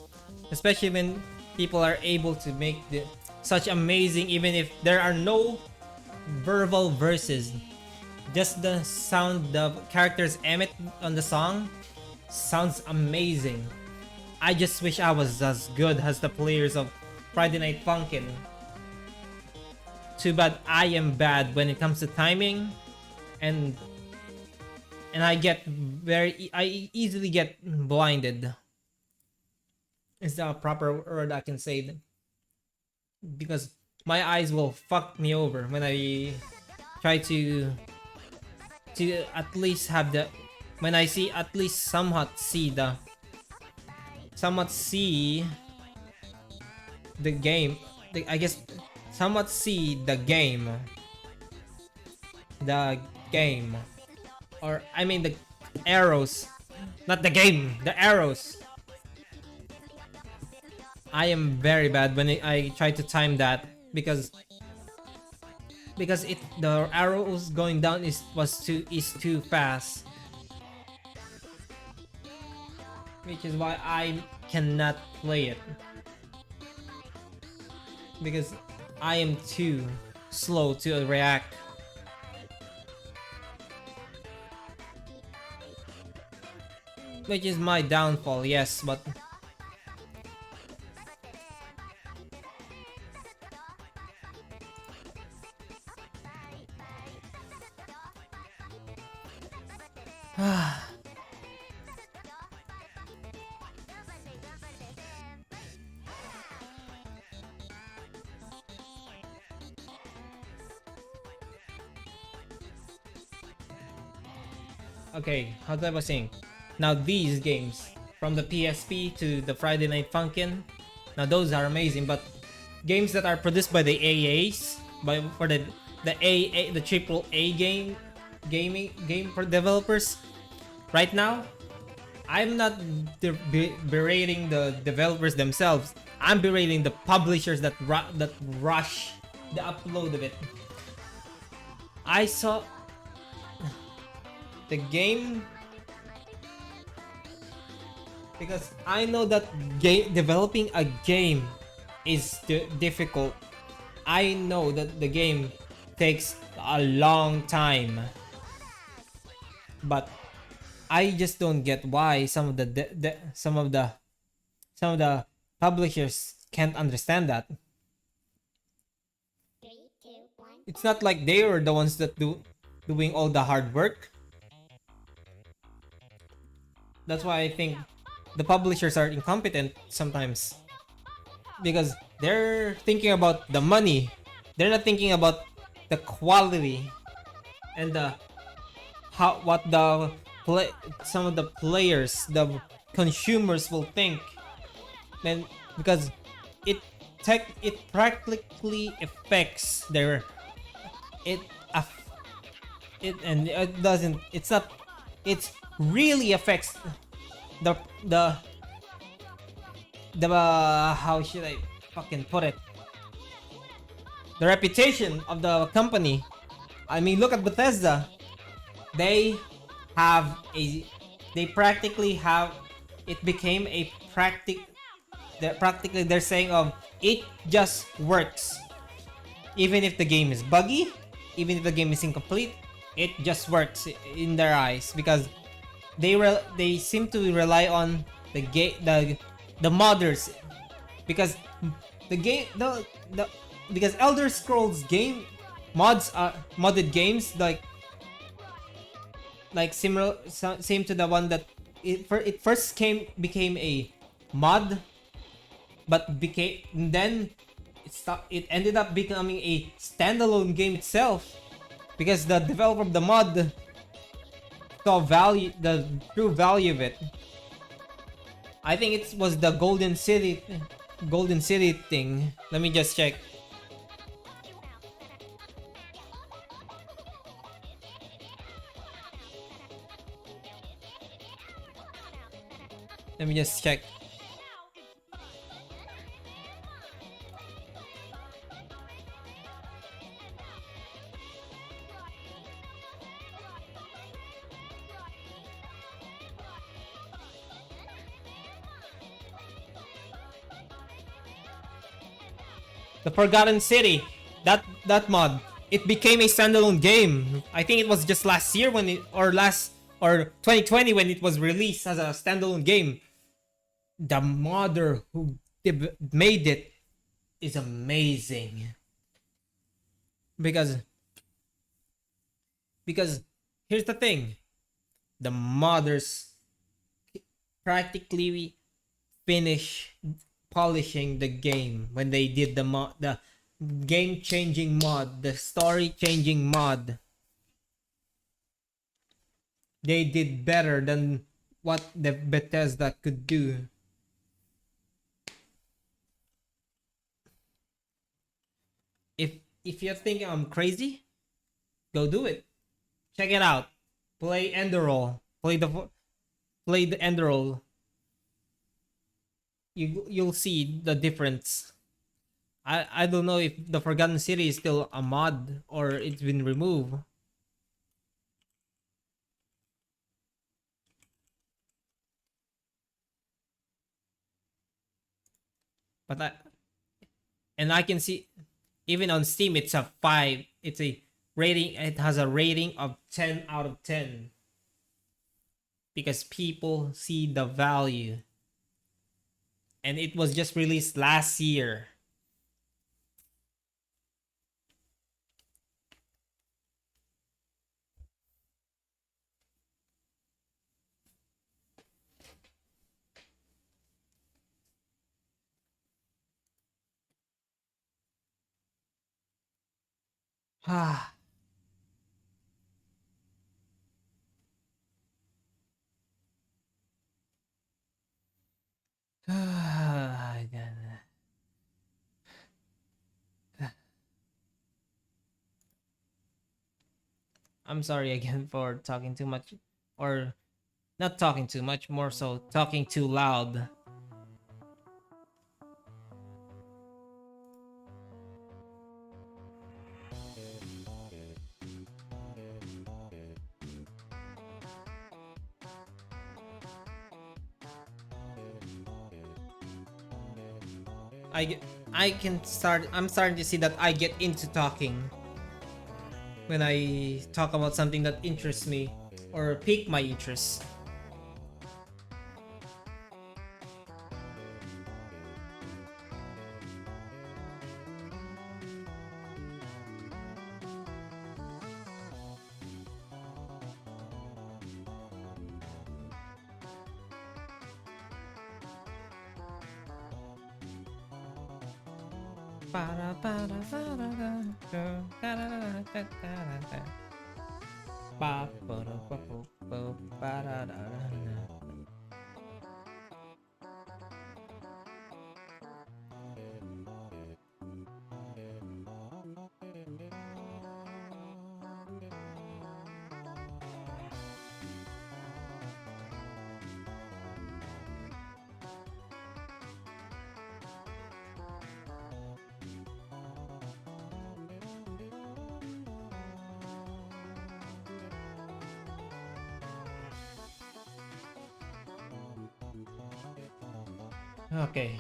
especially when people are able to make such amazing, even if there are no verbal verses. Just the sound the characters emit on the song sounds amazing. I just wish I was as good as the players of Friday Night Funkin'. Too bad I am bad when it comes to timing, and I easily get blinded. Is that a proper word I can say? Because my eyes will fuck me over when I try to at least have the when I see at least somewhat see the game. I guess somewhat see the game. The game. Or I mean the arrows. Not the game, the arrows. I am very bad when I try to time that because the arrows going down is too fast. Which is why I cannot play it. Because I am too slow to react. Which is my downfall, yes, but okay, how I was saying. Now these games, from the PSP to the Friday Night Funkin', now those are amazing. But games that are produced by the AAs, for the triple A game for developers, right now, I'm not berating the developers themselves. I'm berating the publishers that rush the upload of it. I saw the game. Because I know that developing a game is difficult. I know that the game takes a long time. But I just don't get why some of the publishers can't understand that. 3, 2, 1. It's not like they are the ones that doing all the hard work. That's why I think the publishers are incompetent sometimes, because they're thinking about the money. They're not thinking about the quality and some of the players, the consumers will think. And because it practically affects their it really affects the how should I fucking put it? The reputation of the company. I mean, look at Bethesda. They practically have it became a they're saying it just works. Even if the game is buggy, even if the game is incomplete, it just works in their eyes, because they seem to rely on the modders, because because Elder Scrolls game mods are modded games like similar same to the one that it first became a mod, but it ended up becoming a standalone game itself, because the developer of the mod saw the true value of it. I think it was the Golden City thing. Let me just check. Let me just check. The Forgotten City, that mod, it became a standalone game. I think it was just last year when or 2020 when it was released as a standalone game. The modder who made it is amazing. Because here's the thing. The modders practically finish polishing the game when they did the game changing mod, the story changing mod. They did better than what the Bethesda could do. If you're thinking I'm crazy, go do it. Check it out. Play Enderroll. Play the Enderroll. You'll see the difference. I don't know if the Forgotten City is still a mod or it's been removed. But I can see even on Steam it's a 5. It's a rating. It has a rating of 10 out of 10 because people see the value. And it was just released last year. Ah. I'm sorry again for talking too much, or not talking too much, more so talking too loud. I'm starting to see that I get into talking when I talk about something that interests me or pique my interest. Okay,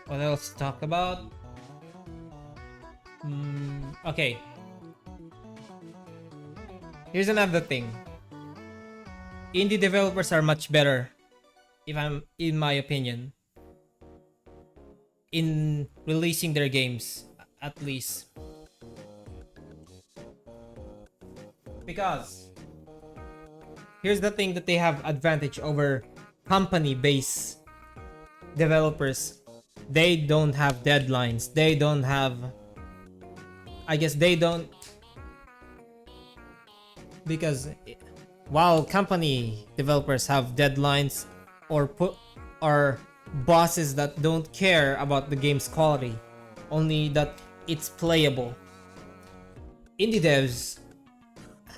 what else to talk about? Okay, here's another thing. Indie developers are much better, in my opinion, in releasing their games, at least. Because here's the thing that they have advantage over company-based developers. They don't have deadlines. They don't have, I guess they don't because while company developers have deadlines or bosses that don't care about the game's quality, only that it's playable, indie devs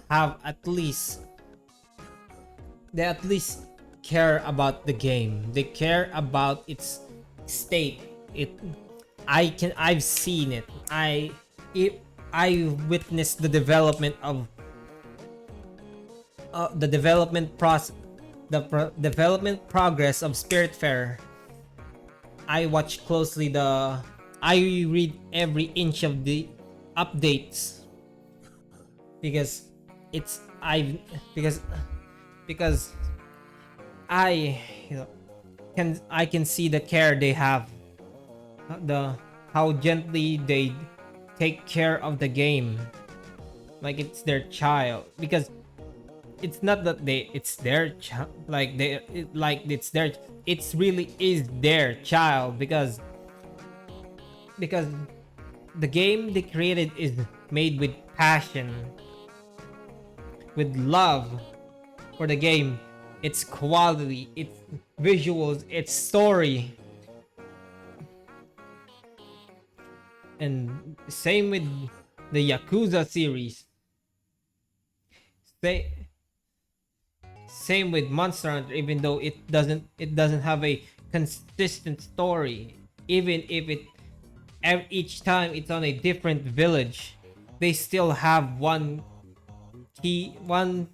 have they at least care about the game. They care about its state. I've seen it. I witnessed the development of the development process, development progress of Spiritfarer. I watch closely I read every inch of the updates because it's I because I you know, I can see the care they have, how gently they take care of the game like it's their child, because it's not that it's their child, like it's really is their child, because the game they created is made with passion, with love for the game, its quality, its visuals, its story. And same with the Yakuza series. Same with Monster Hunter, even though it doesn't have a consistent story. Even if each time it's on a different village, they still have one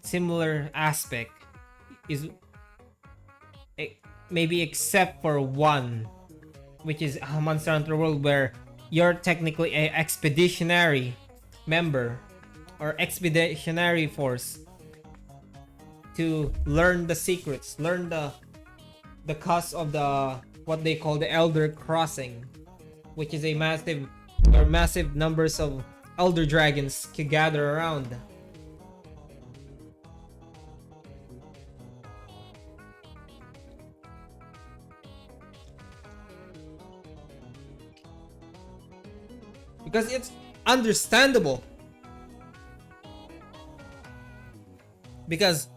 similar aspect, is maybe except for one, which is Monster Hunter World, where you're technically a expeditionary member or expeditionary force to learn the secrets, learn the cause of the what they call the Elder Crossing, which is a massive numbers of Elder Dragons can gather around. Because it's understandable. Because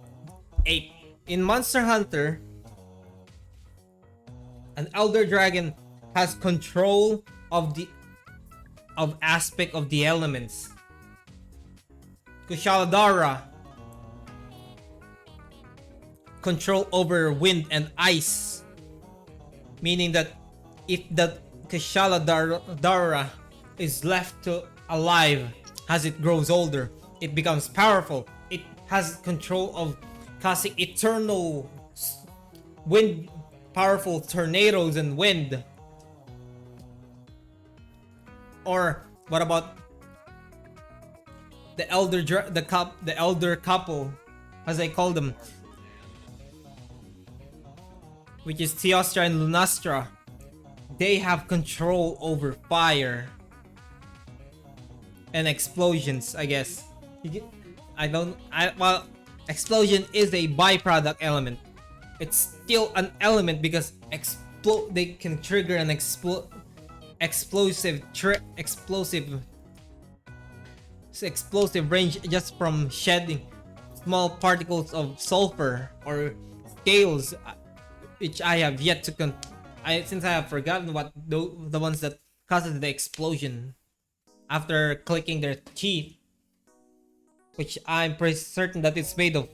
in Monster Hunter, an Elder Dragon has control of aspect of the elements. Kushaladara control over wind and ice, meaning that if the Kushaladara is left alive as it grows older, it becomes powerful. It has control of causing eternal wind, powerful tornadoes and wind. Or what about the elder couple, as I call them, which is Teostra and Lunastra? They have control over fire and explosions, I guess. Well, explosion is a byproduct element. It's still an element because they can trigger an explosive range just from shedding small particles of sulfur or scales, which I have yet to since I have forgotten what the ones that causes the explosion after clicking their teeth, which I'm pretty certain that it's made of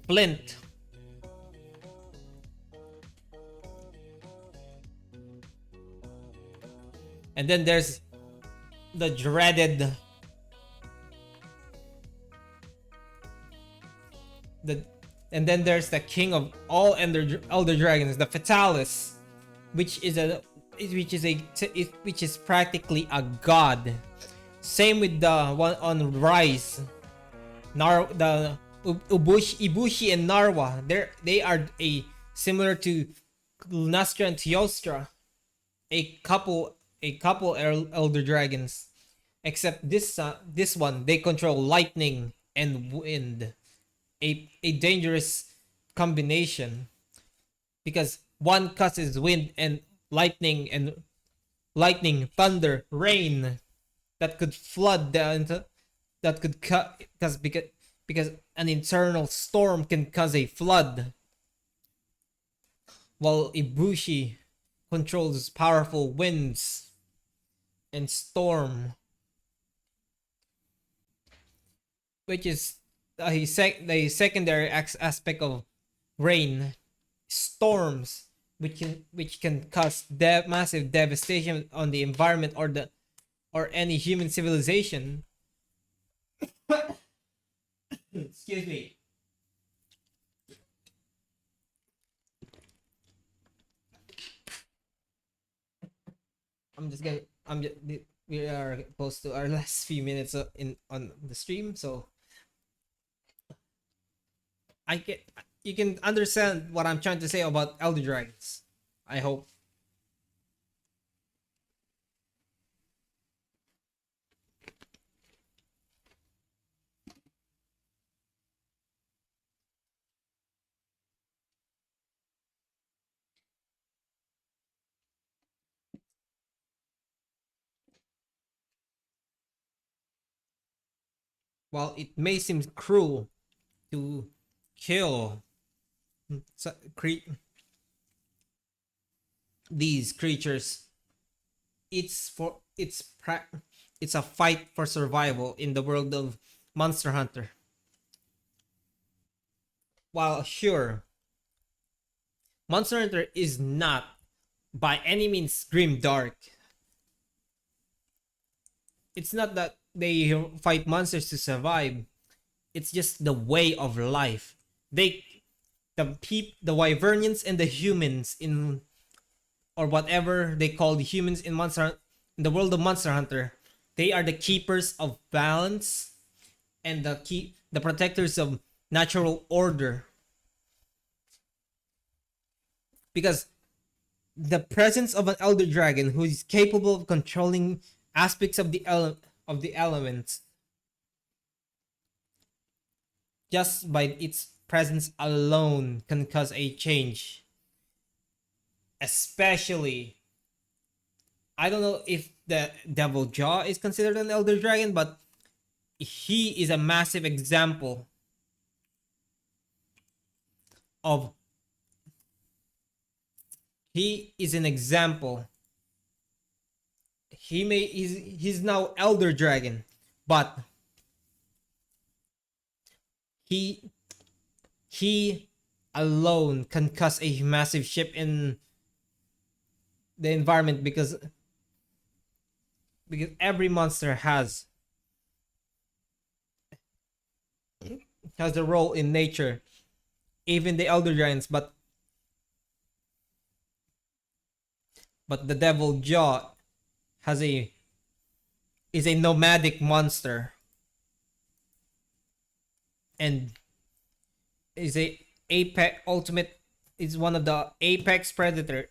flint. And then there's the dreaded and then there's the king of all elder dragons, the Fatalis, which is practically a god. Same with the one on Rise, the Ibushi and Narwa. They are similar to Lunastra and Teostra, a couple elder dragons, except this one they control lightning and wind, a dangerous combination, because one causes wind and lightning, thunder, rain that could flood that could cut, because an internal storm can cause a flood, while Ibushi controls powerful winds and storm, which is the secondary aspect of rain. Storms, which can cause massive devastation on the environment or any human civilization. Excuse me. We are close to our last few minutes in on the stream, so I get you can understand what I'm trying to say about Elder Dragons. I hope. While it may seem cruel to kill these creatures, it's a fight for survival in the world of Monster Hunter. While sure, Monster Hunter is not by any means grim dark. It's not that they fight monsters to survive. It's just the way of life. The Wyvernians and the humans in, or whatever they call the humans in in the world of Monster Hunter, they are the keepers of balance and the protectors of natural order. Because the presence of an elder dragon who is capable of controlling aspects of the elements, just by its presence alone, can cause a change. Especially, I don't know if the Devil Jaw is considered an elder dragon, but he is a massive example of he is an example. He's now elder dragon, but he alone can cause a massive shift in the environment, because every monster has a role in nature, even the elder dragons, but the Devil Jaw is a nomadic monster and is one of the apex predator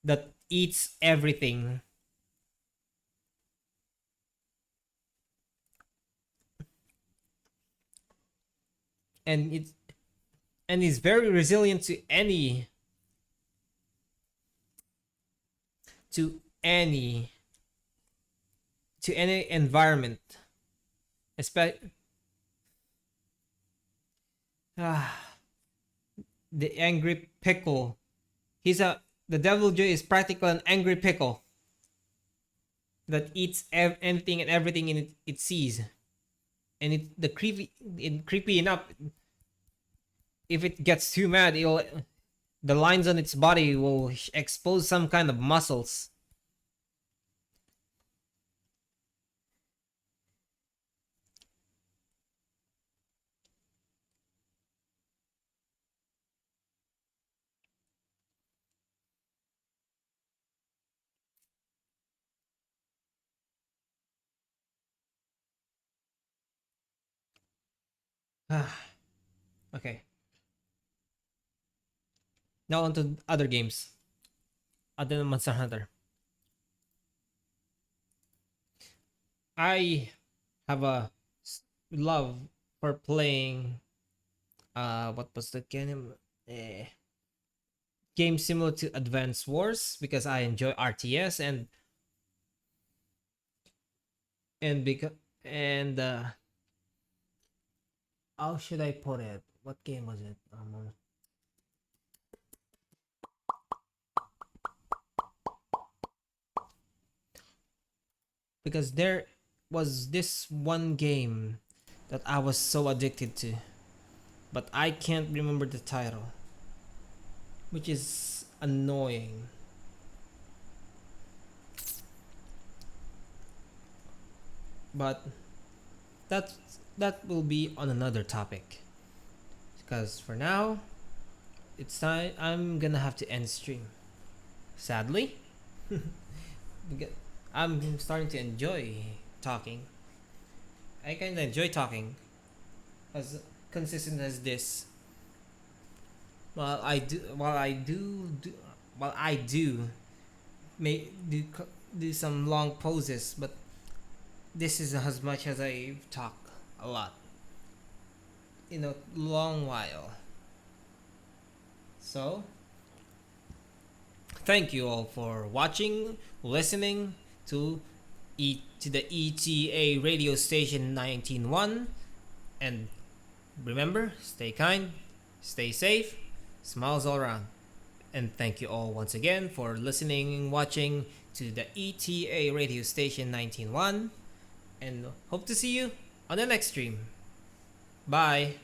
that eats everything. And is very resilient to any environment. The angry pickle. The Devil Joy is practically an angry pickle that eats anything and everything it sees. And creepy enough, if it gets too mad, the lines on its body will expose some kind of muscles. Okay. Now on to other games other than Monster Hunter. I have a love for playing what was the game? Game similar to Advance Wars, because I enjoy RTS and because how should I put it? What game was it? Because there was this one game that I was so addicted to, but I can't remember the title, which is annoying. But that that will be on another topic. Because for now, it's time. I'm gonna have to end stream. Sadly, Beca- I'm starting to enjoy talking. I kind of enjoy talking, as consistent as this. While I do may do some long pauses, but this is as much as I talk a lot in a long while. So, thank you all for watching, listening to to the ETA Radio Station 191, and remember, stay kind, stay safe, smiles all around. And thank you all once again for listening and watching to the ETA Radio Station 191, and hope to see you on the next stream. Bye.